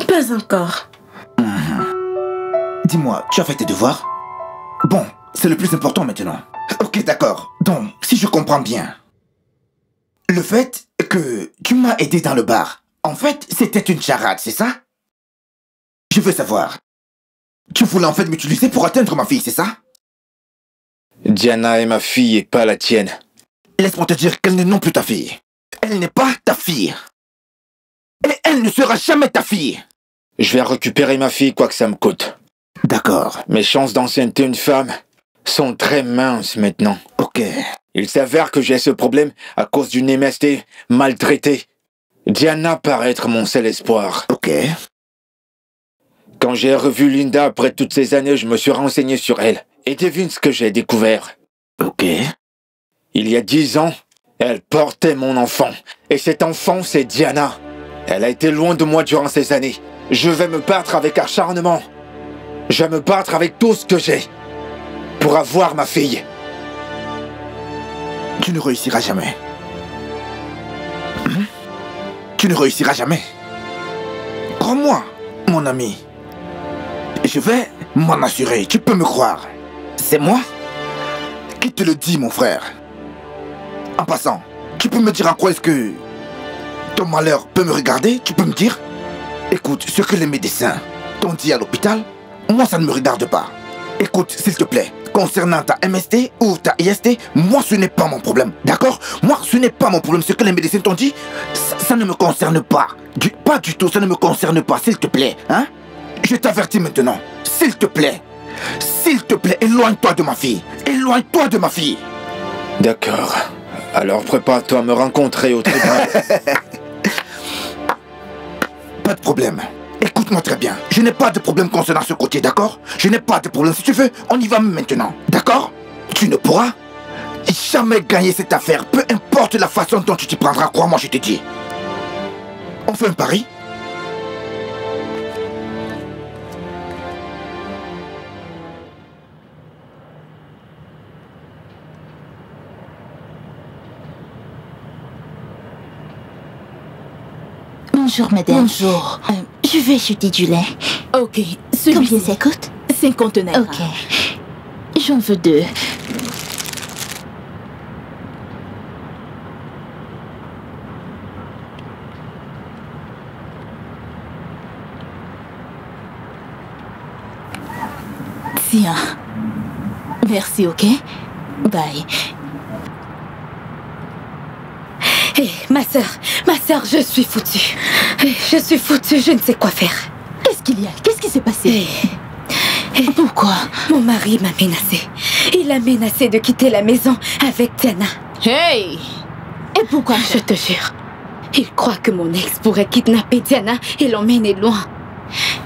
Pas encore. Dis-moi, tu as fait tes devoirs? Bon, c'est le plus important maintenant. Ok, d'accord. Donc, si je comprends bien, le fait que tu m'as aidé dans le bar, en fait, c'était une charade, c'est ça? Je veux savoir. Tu voulais en fait m'utiliser pour atteindre ma fille, c'est ça? Diana est ma fille et pas la tienne. Laisse-moi te dire qu'elle n'est non plus ta fille. Elle n'est pas ta fille. Et elle ne sera jamais ta fille. Je vais récupérer ma fille quoi que ça me coûte. D'accord. Mes chances d'ancienneté une femme sont très minces maintenant. Ok. Il s'avère que j'ai ce problème à cause d'une MST maltraitée. Diana paraît être mon seul espoir. Ok. Quand j'ai revu Linda après toutes ces années, je me suis renseigné sur elle. Et devine ce que j'ai découvert. Ok. Il y a 10 ans, elle portait mon enfant. Et cet enfant, c'est Diana. Elle a été loin de moi durant ces années. Je vais me battre avec acharnement. Je vais me battre avec tout ce que j'ai. Pour avoir ma fille. Tu ne réussiras jamais. Tu ne réussiras jamais. Crois-moi, mon ami. Je vais m'en assurer, tu peux me croire. C'est moi qui te le dis, mon frère. En passant, tu peux me dire en quoi est-ce que ton malheur peut me regarder? Tu peux me dire? Écoute, ce que les médecins t'ont dit à l'hôpital, moi ça ne me regarde pas. Écoute, s'il te plaît, concernant ta MST ou ta IST, moi ce n'est pas mon problème, d'accord? Moi ce n'est pas mon problème, ce que les médecins t'ont dit, ça ne me concerne pas. Pas du tout, ça ne me concerne pas, s'il te plaît, hein? Je t'avertis maintenant, s'il te plaît, éloigne-toi de ma fille. Éloigne-toi de ma fille. D'accord. Alors prépare-toi à me rencontrer au tribunal. Pas de problème. Écoute-moi très bien. Je n'ai pas de problème concernant ce côté, d'accord? Je n'ai pas de problème. Si tu veux, on y va maintenant, d'accord? Tu ne pourras jamais gagner cette affaire, peu importe la façon dont tu t'y prendras, crois-moi, je te dis. On fait un pari? Bonjour, madame. Bonjour. Je vais acheter du lait. Ok. Combien ça coûte? 50 naira. Ok. J'en veux 2. Merci, hein. Merci, ok? Bye. Hé, ma sœur, je suis foutue. Je suis foutue, je ne sais quoi faire. Qu'est-ce qu'il y a? Qu'est-ce qui s'est passé? Pourquoi? Mon mari m'a menacée. Il a menacé de quitter la maison avec Diana. Hey! Et pourquoi? Je te jure. Il croit que mon ex pourrait kidnapper Diana et l'emmener loin.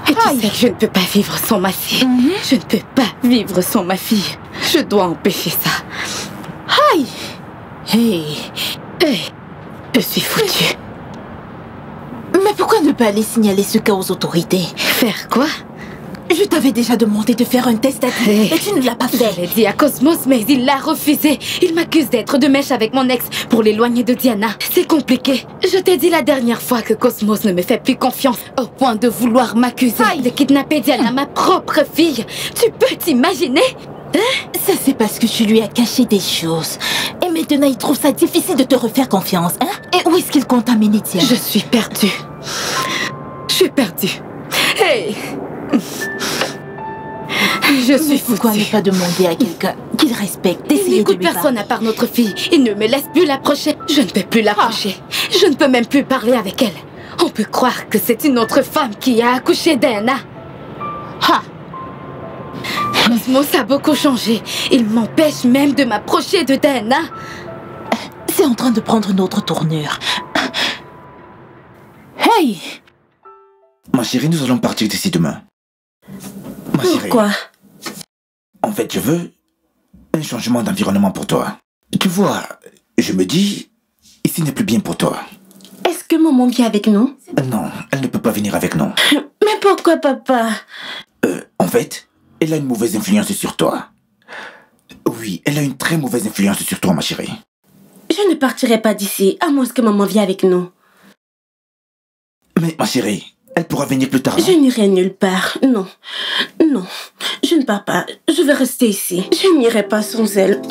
Et tu sais que je ne peux pas vivre sans ma fille. Je ne peux pas vivre sans ma fille. Je dois empêcher ça. Aïe! Hey! Je suis foutue. Mais pourquoi ne pas aller signaler ce cas aux autorités? Faire quoi? Je t'avais déjà demandé de faire un test ADN et tu ne l'as pas fait. Je l'ai dit à Cosmos, mais il l'a refusé. Il m'accuse d'être de mèche avec mon ex pour l'éloigner de Diana. C'est compliqué. Je t'ai dit la dernière fois que Cosmos ne me fait plus confiance au point de vouloir m'accuser de kidnapper Diana, ma propre fille. Tu peux t'imaginer? Ça, c'est parce que tu lui as caché des choses. Et maintenant, il trouve ça difficile de te refaire confiance, hein? Et où est-ce qu'il compte amener Diana? Je suis perdue. Je suis perdue. Hey! Je suis foutue. Pourquoi ne pas demander à quelqu'un qu'il respecte, d'essayer de lui parler? Personne à part notre fille. Il ne me laisse plus l'approcher. Je ne peux plus l'approcher. Je ne peux même plus parler avec elle. On peut croire que c'est une autre femme qui a accouché d'Anna. Cosmos a beaucoup changé. Il m'empêche même de m'approcher de Diana. C'est en train de prendre une autre tournure. Hey! Ma chérie, nous allons partir d'ici demain. Ma chérie. Pourquoi? En fait, je veux un changement d'environnement pour toi. Tu vois, je me dis, ici n'est plus bien pour toi. Est-ce que maman vient avec nous? Non, elle ne peut pas venir avec nous. Mais pourquoi, papa? En fait, elle a une mauvaise influence sur toi. Oui, elle a une très mauvaise influence sur toi, ma chérie. Je ne partirai pas d'ici, à moins que maman vienne avec nous. Mais ma chérie, elle pourra venir plus tard. Je n'irai nulle part, non. Non, je ne pars pas. Je vais rester ici. Je n'irai pas sans elle.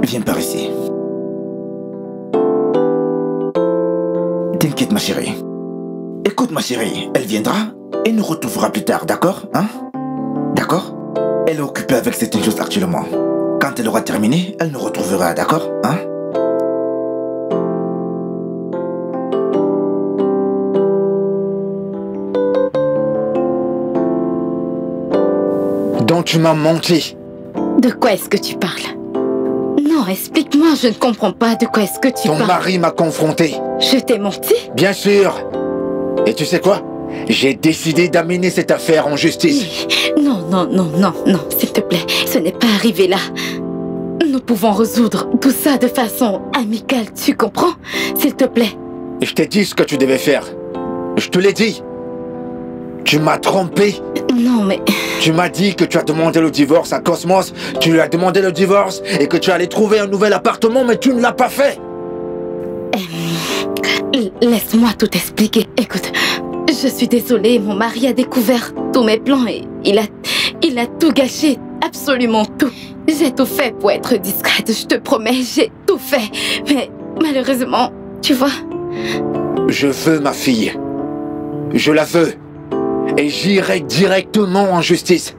Viens par ici. T'inquiète, ma chérie. Écoute, ma chérie, elle viendra et nous retrouvera plus tard, d'accord? Hein? D'accord? Elle est occupée avec certaines choses actuellement. Quand elle aura terminé, elle nous retrouvera, d'accord? Hein? Donc tu m'as menti. De quoi est-ce que tu parles? Non, explique-moi, je ne comprends pas de quoi est-ce que tu Ton parles. mari m'a confronté. Je t'ai menti? Bien sûr. Et tu sais quoi? J'ai décidé d'amener cette affaire en justice. Non, s'il te plaît, ce n'est pas arrivé là. Nous pouvons résoudre tout ça de façon amicale, tu comprends? S'il te plaît. Je t'ai dit ce que tu devais faire. Je te l'ai dit. Tu m'as trompé. Non, mais... Tu m'as dit que tu as demandé le divorce à Cosmos, tu lui as demandé le divorce et que tu allais trouver un nouvel appartement, mais tu ne l'as pas fait. Laisse-moi tout expliquer. Écoute, je suis désolée, mon mari a découvert tous mes plans et il a tout gâché, absolument tout. J'ai tout fait pour être discrète, je te promets, j'ai tout fait. Mais malheureusement, tu vois... Je veux ma fille. Je la veux. Et j'irai directement en justice.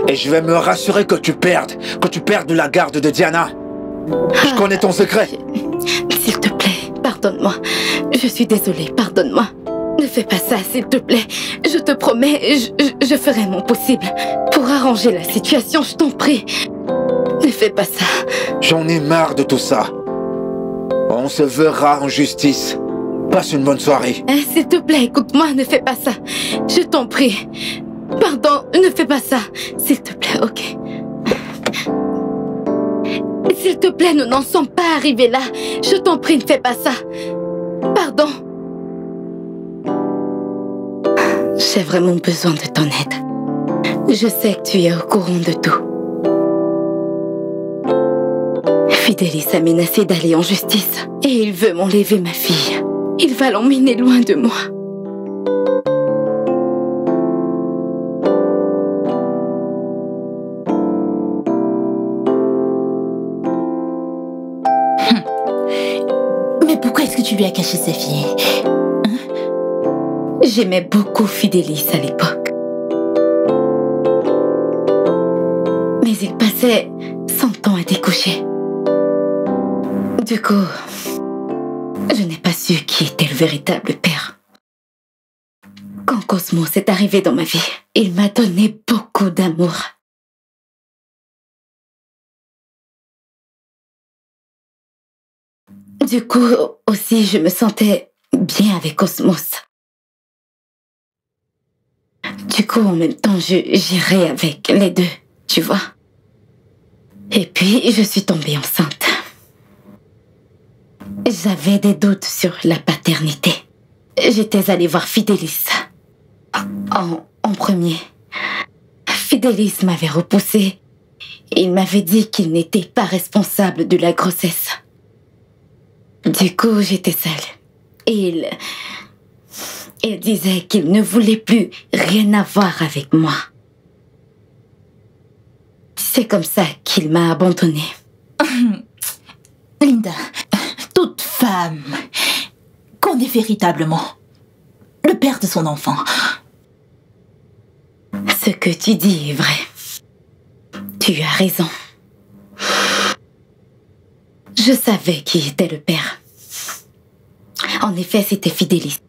Et je vais me rassurer que tu perdes la garde de Diana. Je connais ton secret. S'il te plaît, pardonne-moi. Je suis désolée, pardonne-moi. Ne fais pas ça, s'il te plaît. Je te promets, je ferai mon possible pour arranger la situation, je t'en prie. Ne fais pas ça. J'en ai marre de tout ça. On se verra en justice. Passe une bonne soirée. S'il te plaît, écoute-moi, ne fais pas ça. Je t'en prie. Pardon, ne fais pas ça. S'il te plaît, ok. S'il te plaît, nous n'en sommes pas arrivés là. Je t'en prie, ne fais pas ça. Pardon. J'ai vraiment besoin de ton aide. Je sais que tu es au courant de tout. Fidélis a menacé d'aller en justice. Et il veut m'enlever ma fille. Il va l'emmener loin de moi. Mais pourquoi est-ce que tu lui lui a caché ses filles. J'aimais beaucoup Fidélis à l'époque. Mais il passait son temps à découcher. Du coup, je n'ai pas su qui était le véritable père. Quand Cosmos est arrivé dans ma vie, il m'a donné beaucoup d'amour. Du coup, aussi, je me sentais bien avec Cosmos. Du coup, en même temps, j'irais avec les deux, tu vois. Et puis, je suis tombée enceinte. J'avais des doutes sur la paternité. J'étais allée voir Fidélis. En premier. Fidélis m'avait repoussée. Il m'avait dit qu'il n'était pas responsable de la grossesse. Du coup, j'étais seule. Il disait qu'il ne voulait plus rien avoir avec moi. C'est comme ça qu'il m'a abandonnée. Linda, toute femme connaît véritablement le père de son enfant. Ce que tu dis est vrai. Tu as raison. Je savais qui était le père. En effet, c'était Fidélis.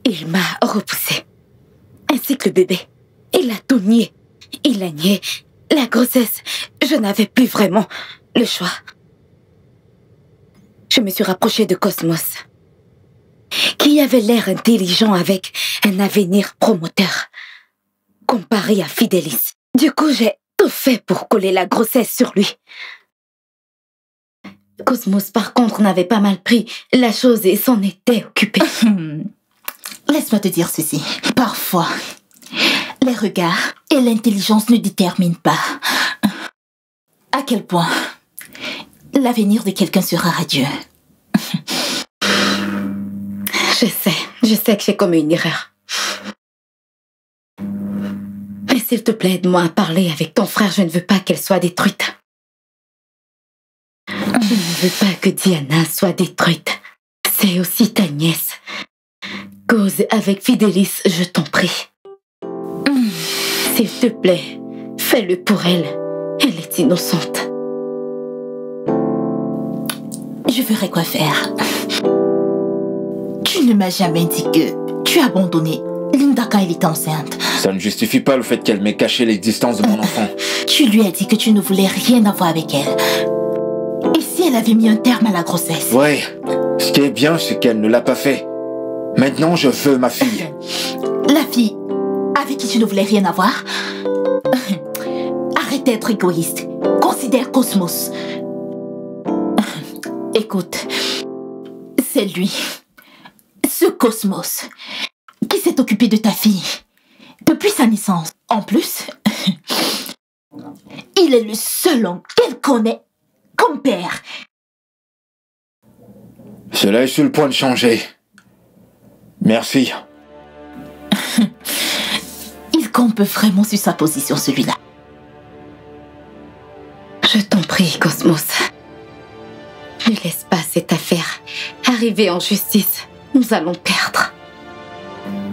Il m'a repoussée. Ainsi que le bébé. Il a tout nié. Il a nié la grossesse. Je n'avais plus vraiment le choix. Je me suis rapprochée de Cosmos, qui avait l'air intelligent avec un avenir prometteur, comparé à Fidélis. Du coup, j'ai tout fait pour coller la grossesse sur lui. Cosmos, par contre, n'avait pas mal pris la chose et s'en était occupé. Laisse-moi te dire ceci. Parfois, les regards et l'intelligence ne déterminent pas à quel point l'avenir de quelqu'un sera radieux. Je sais que j'ai commis une erreur. Mais s'il te plaît, aide-moi à parler avec ton frère, je ne veux pas qu'elle soit détruite. Je ne veux pas que Diana soit détruite. C'est aussi ta nièce. Cause avec Fidélis, je t'en prie. S'il te plaît, fais-le pour elle. Elle est innocente. Je verrai quoi faire. Tu ne m'as jamais dit que tu as abandonné Linda quand elle était enceinte. Ça ne justifie pas le fait qu'elle m'ait caché l'existence de mon enfant. Tu lui as dit que tu ne voulais rien avoir avec elle. Et si elle avait mis un terme à la grossesse? Ouais, ce qui est bien, c'est qu'elle ne l'a pas fait. Maintenant, je veux ma fille. La fille avec qui tu ne voulais rien avoir? Arrête d'être égoïste. Considère Cosmos. Écoute, c'est lui, ce Cosmos, qui s'est occupé de ta fille depuis sa naissance. En plus, il est le seul homme qu'elle connaît comme père. Cela est sur le point de changer. Merci. Il campe vraiment sur sa position, celui-là. Je t'en prie, Cosmos. Ne laisse pas cette affaire arriver en justice. Nous allons perdre.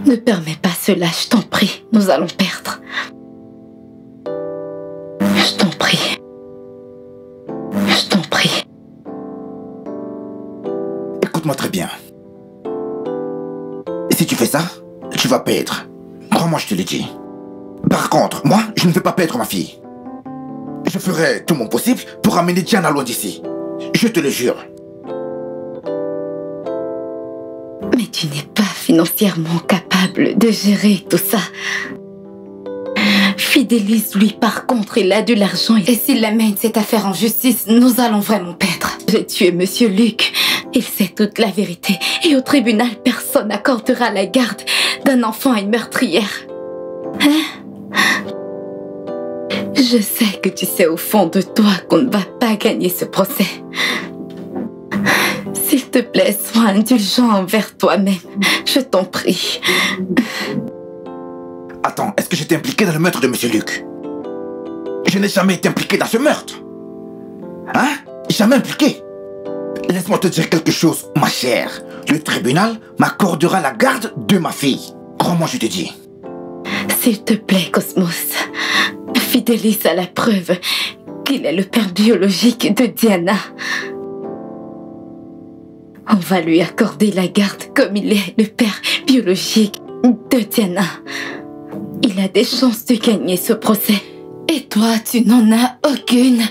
Ne permets pas cela, je t'en prie. Nous allons perdre. Je t'en prie. Je t'en prie. Écoute-moi très bien. Si tu fais ça, tu vas perdre. Crois-moi, je te le dis. Par contre, moi, je ne veux pas perdre ma fille. Je ferai tout mon possible pour amener Diana loin d'ici. Je te le jure. Mais tu n'es pas financièrement capable de gérer tout ça. Fidélis, lui, par contre, il a de l'argent. Et s'il amène cette affaire en justice, nous allons vraiment perdre. J'ai tué Monsieur Luc. Il sait toute la vérité. Et au tribunal, personne n'accordera la garde d'un enfant à une meurtrière. Hein? Je sais que tu sais au fond de toi qu'on ne va pas gagner ce procès. S'il te plaît, sois indulgent envers toi-même. Je t'en prie. Attends, est-ce que j'étais impliqué dans le meurtre de Monsieur Luc? Je n'ai jamais été impliqué dans ce meurtre. Hein? jamais impliqué. Laisse-moi te dire quelque chose, ma chère. Le tribunal m'accordera la garde de ma fille. Crois-moi, je te dis. S'il te plaît, Cosmos, Fidelis a la preuve qu'il est le père biologique de Diana. On va lui accorder la garde comme il est le père biologique de Diana. Il a des chances de gagner ce procès. Et toi, tu n'en as aucune.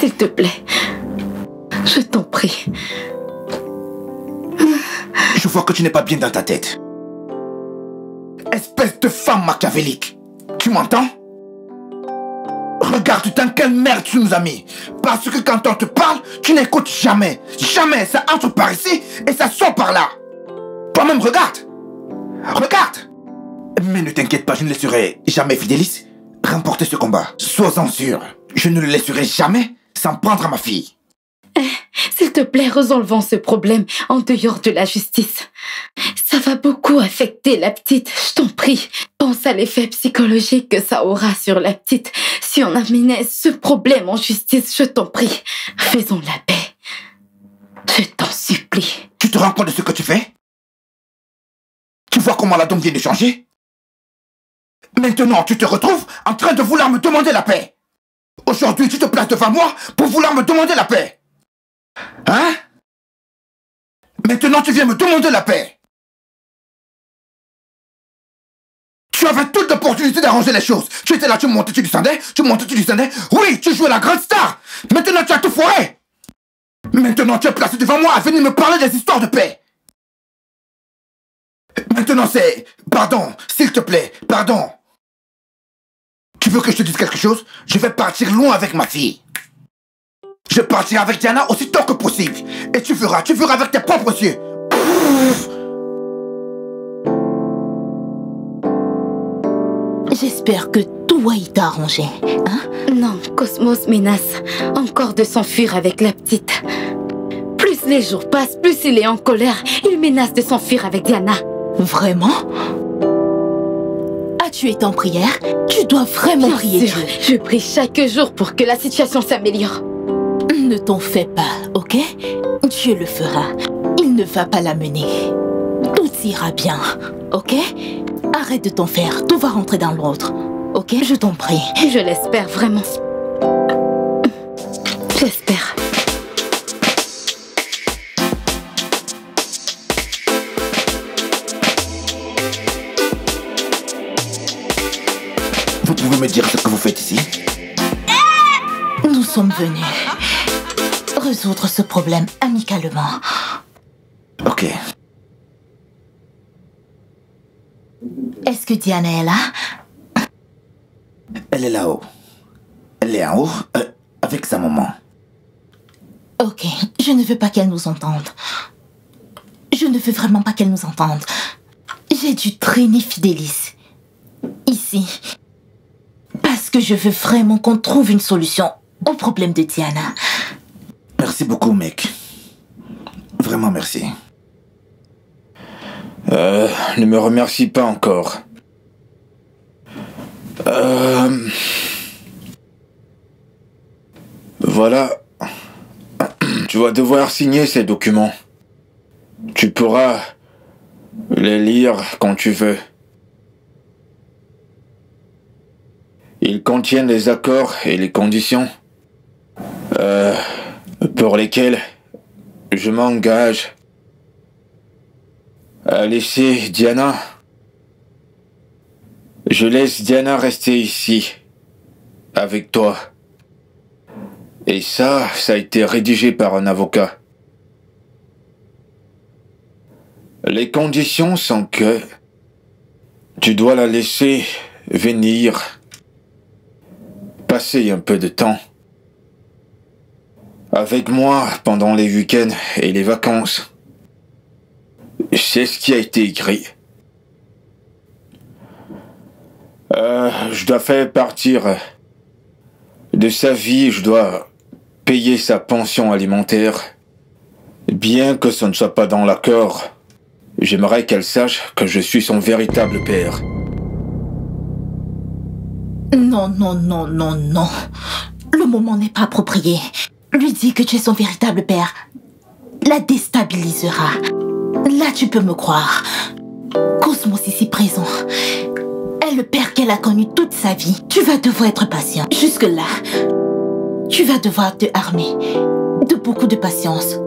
S'il te plaît, je t'en prie. Je vois que tu n'es pas bien dans ta tête. Espèce de femme machiavélique. Tu m'entends? Regarde dans quelle merde tu nous as mis. Parce que quand on te parle, tu n'écoutes jamais. Jamais. Ça entre par ici et ça sort par là. Toi-même, regarde. Regarde. Mais ne t'inquiète pas, je ne laisserai jamais Fidelis remporter ce combat. Sois-en sûr. Je ne le laisserai jamais s'en prendre à ma fille. S'il te plaît, résolvons ce problème en dehors de la justice. Ça va beaucoup affecter la petite, je t'en prie. Pense à l'effet psychologique que ça aura sur la petite. Si on amenait ce problème en justice, je t'en prie. Faisons la paix. Je t'en supplie. Tu te rends compte de ce que tu fais? Tu vois comment la donne vient de changer? Maintenant, tu te retrouves en train de vouloir me demander la paix. Aujourd'hui, tu te places devant moi pour vouloir me demander la paix. Hein? Maintenant, tu viens me demander la paix. Tu avais toute l'opportunité d'arranger les choses. Tu étais là, tu montais, tu descendais, tu montais, tu descendais. Oui, tu jouais la grande star. Maintenant, tu as tout foiré. Maintenant, tu es placé devant moi à venir me parler des histoires de paix. Maintenant, c'est... Pardon, s'il te plaît, pardon. Tu veux que je te dise quelque chose? Je vais partir loin avec ma fille. Je partirai avec Diana aussitôt que possible. Et tu verras avec tes propres yeux. J'espère que tout va y t'arranger, hein? Non, Cosmos menace encore de s'enfuir avec la petite. Plus les jours passent, plus il est en colère. Il menace de s'enfuir avec Diana. Vraiment? As-tu été en prière? Tu dois vraiment prier Dieu. Je prie chaque jour pour que la situation s'améliore. Ne t'en fais pas, ok? Dieu le fera. Il ne va pas l'amener. Tout ira bien, ok? Arrête de t'en faire. Tout va rentrer dans l'autre, ok? Je t'en prie. Je l'espère vraiment. J'espère. Vous pouvez me dire ce que vous faites ici? Nous sommes venus résoudre ce problème amicalement. Ok. Est-ce que Diana est là? Elle est là-haut. Elle est en haut, avec sa maman. Ok, je ne veux pas qu'elle nous entende. Je ne veux vraiment pas qu'elle nous entende. J'ai dû traîner Fidelis ici parce que je veux vraiment qu'on trouve une solution au problème de Diana. Merci beaucoup, mec. Vraiment merci. Ne me remercie pas encore. Voilà. Tu vas devoir signer ces documents. Tu pourras les lire quand tu veux. Ils contiennent les accords et les conditions pour lesquels je m'engage à laisser Diana. Je laisse Diana rester ici, avec toi. Et ça a été rédigé par un avocat. Les conditions sont que tu dois la laisser venir, passer un peu de temps avec moi pendant les week-ends et les vacances. C'est ce qui a été écrit. Je dois faire partir de sa vie, je dois payer sa pension alimentaire. Bien que ce ne soit pas dans l'accord, j'aimerais qu'elle sache que je suis son véritable père. Non, non, non, non, non. Le moment n'est pas approprié. lui dis que tu es son véritable père, la déstabilisera. Là, tu peux me croire. Cosmos ici présent est le père qu'elle a connu toute sa vie. Tu vas devoir être patient. Jusque-là, tu vas devoir te armer de beaucoup de patience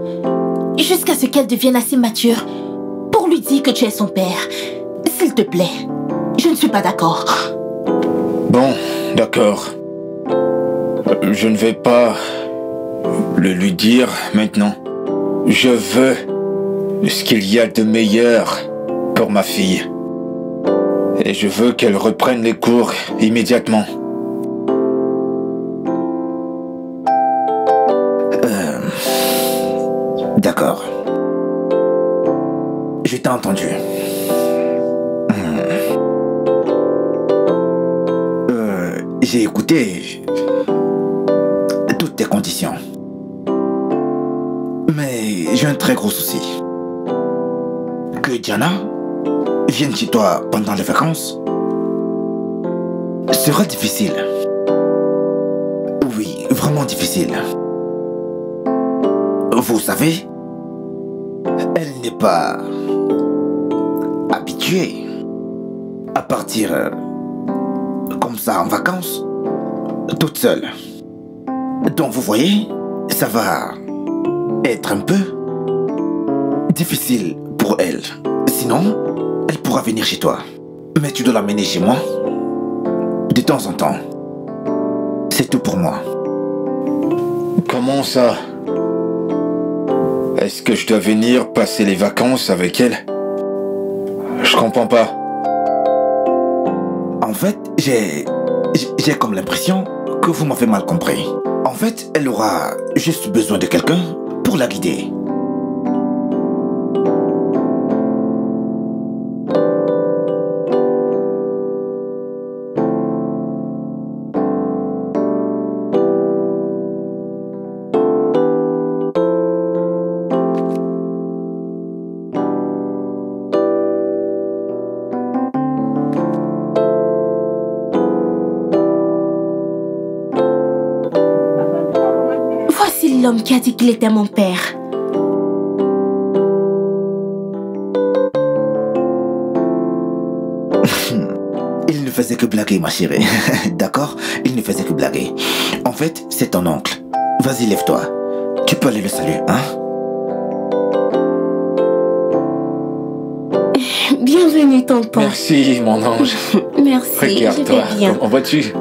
jusqu'à ce qu'elle devienne assez mature pour lui dire que tu es son père. S'il te plaît, je ne suis pas d'accord. Bon, d'accord. Je ne vais pas le lui dire maintenant. Je veux ce qu'il y a de meilleur pour ma fille. Et je veux qu'elle reprenne les cours immédiatement. D'accord. Je t'ai entendu. J'ai écouté toutes tes conditions. Mais j'ai un très gros souci. Que Diana vienne chez toi pendant les vacances sera difficile. Oui, vraiment difficile. Vous savez, elle n'est pas habituée à partir comme ça en vacances, toute seule. Donc vous voyez, ça va être un peu difficile pour elle. Sinon, elle pourra venir chez toi. Mais tu dois l'amener chez moi de temps en temps. C'est tout pour moi. Comment ça? Est-ce que je dois venir passer les vacances avec elle? Je comprends pas. En fait, j'ai comme l'impression que vous m'avez mal compris. En fait, elle aura juste besoin de quelqu'un pour la guider. L'homme qui a dit qu'il était mon père. Il ne faisait que blaguer, ma chérie. D'accord? Il ne faisait que blaguer. En fait, c'est ton oncle. Vas-y, lève-toi. Tu peux aller le saluer, hein? Bienvenue, tonton. Merci, mon ange. Merci, Regarde-toi. je vais bien. Comment vas-tu?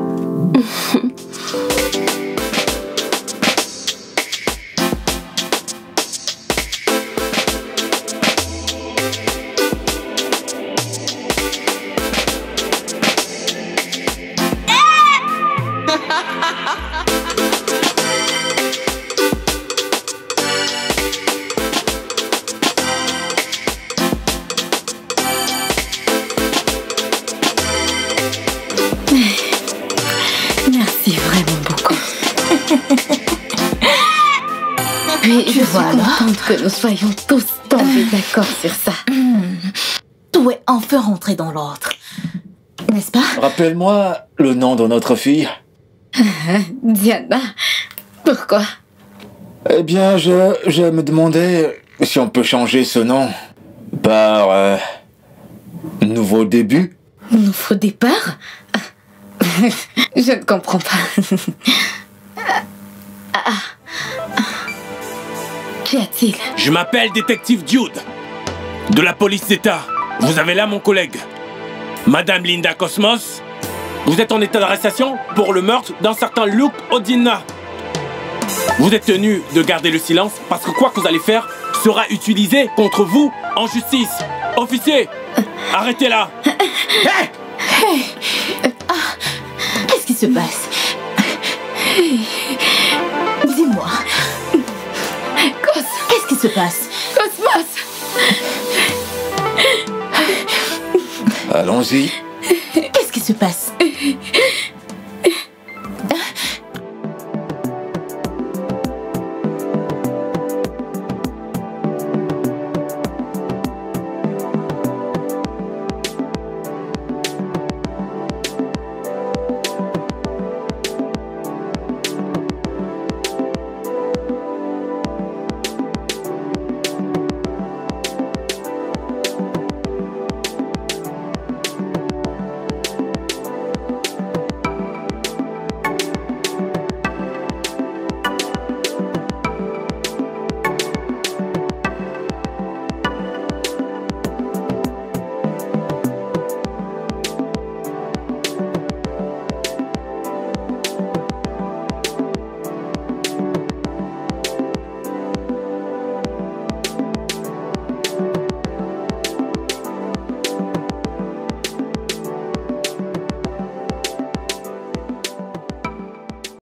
Merci vraiment beaucoup. Puis je suis contente que nous soyons tous tombés d'accord sur ça. Tout est enfin rentré dans l'ordre. N'est-ce pas? Rappelle-moi le nom de notre fille. Diana, pourquoi? Eh bien, je me demandais si on peut changer ce nom par nouveau début. Nouveau départ? Je ne comprends pas. Qu'y a-t-il? Je m'appelle détective Jude, de la police d'État. Vous avez là mon collègue, Madame Linda Cosmos. Vous êtes en état d'arrestation pour le meurtre d'un certain Luke Odina. Vous êtes tenu de garder le silence parce que quoi que vous allez faire sera utilisé contre vous en justice. Officier, arrêtez-la. Hey! Qu'est-ce qui se passe? Dis-moi. Qu'est-ce qui se passe? Cosmos! Allons-y. Qu'est-ce qui se passe?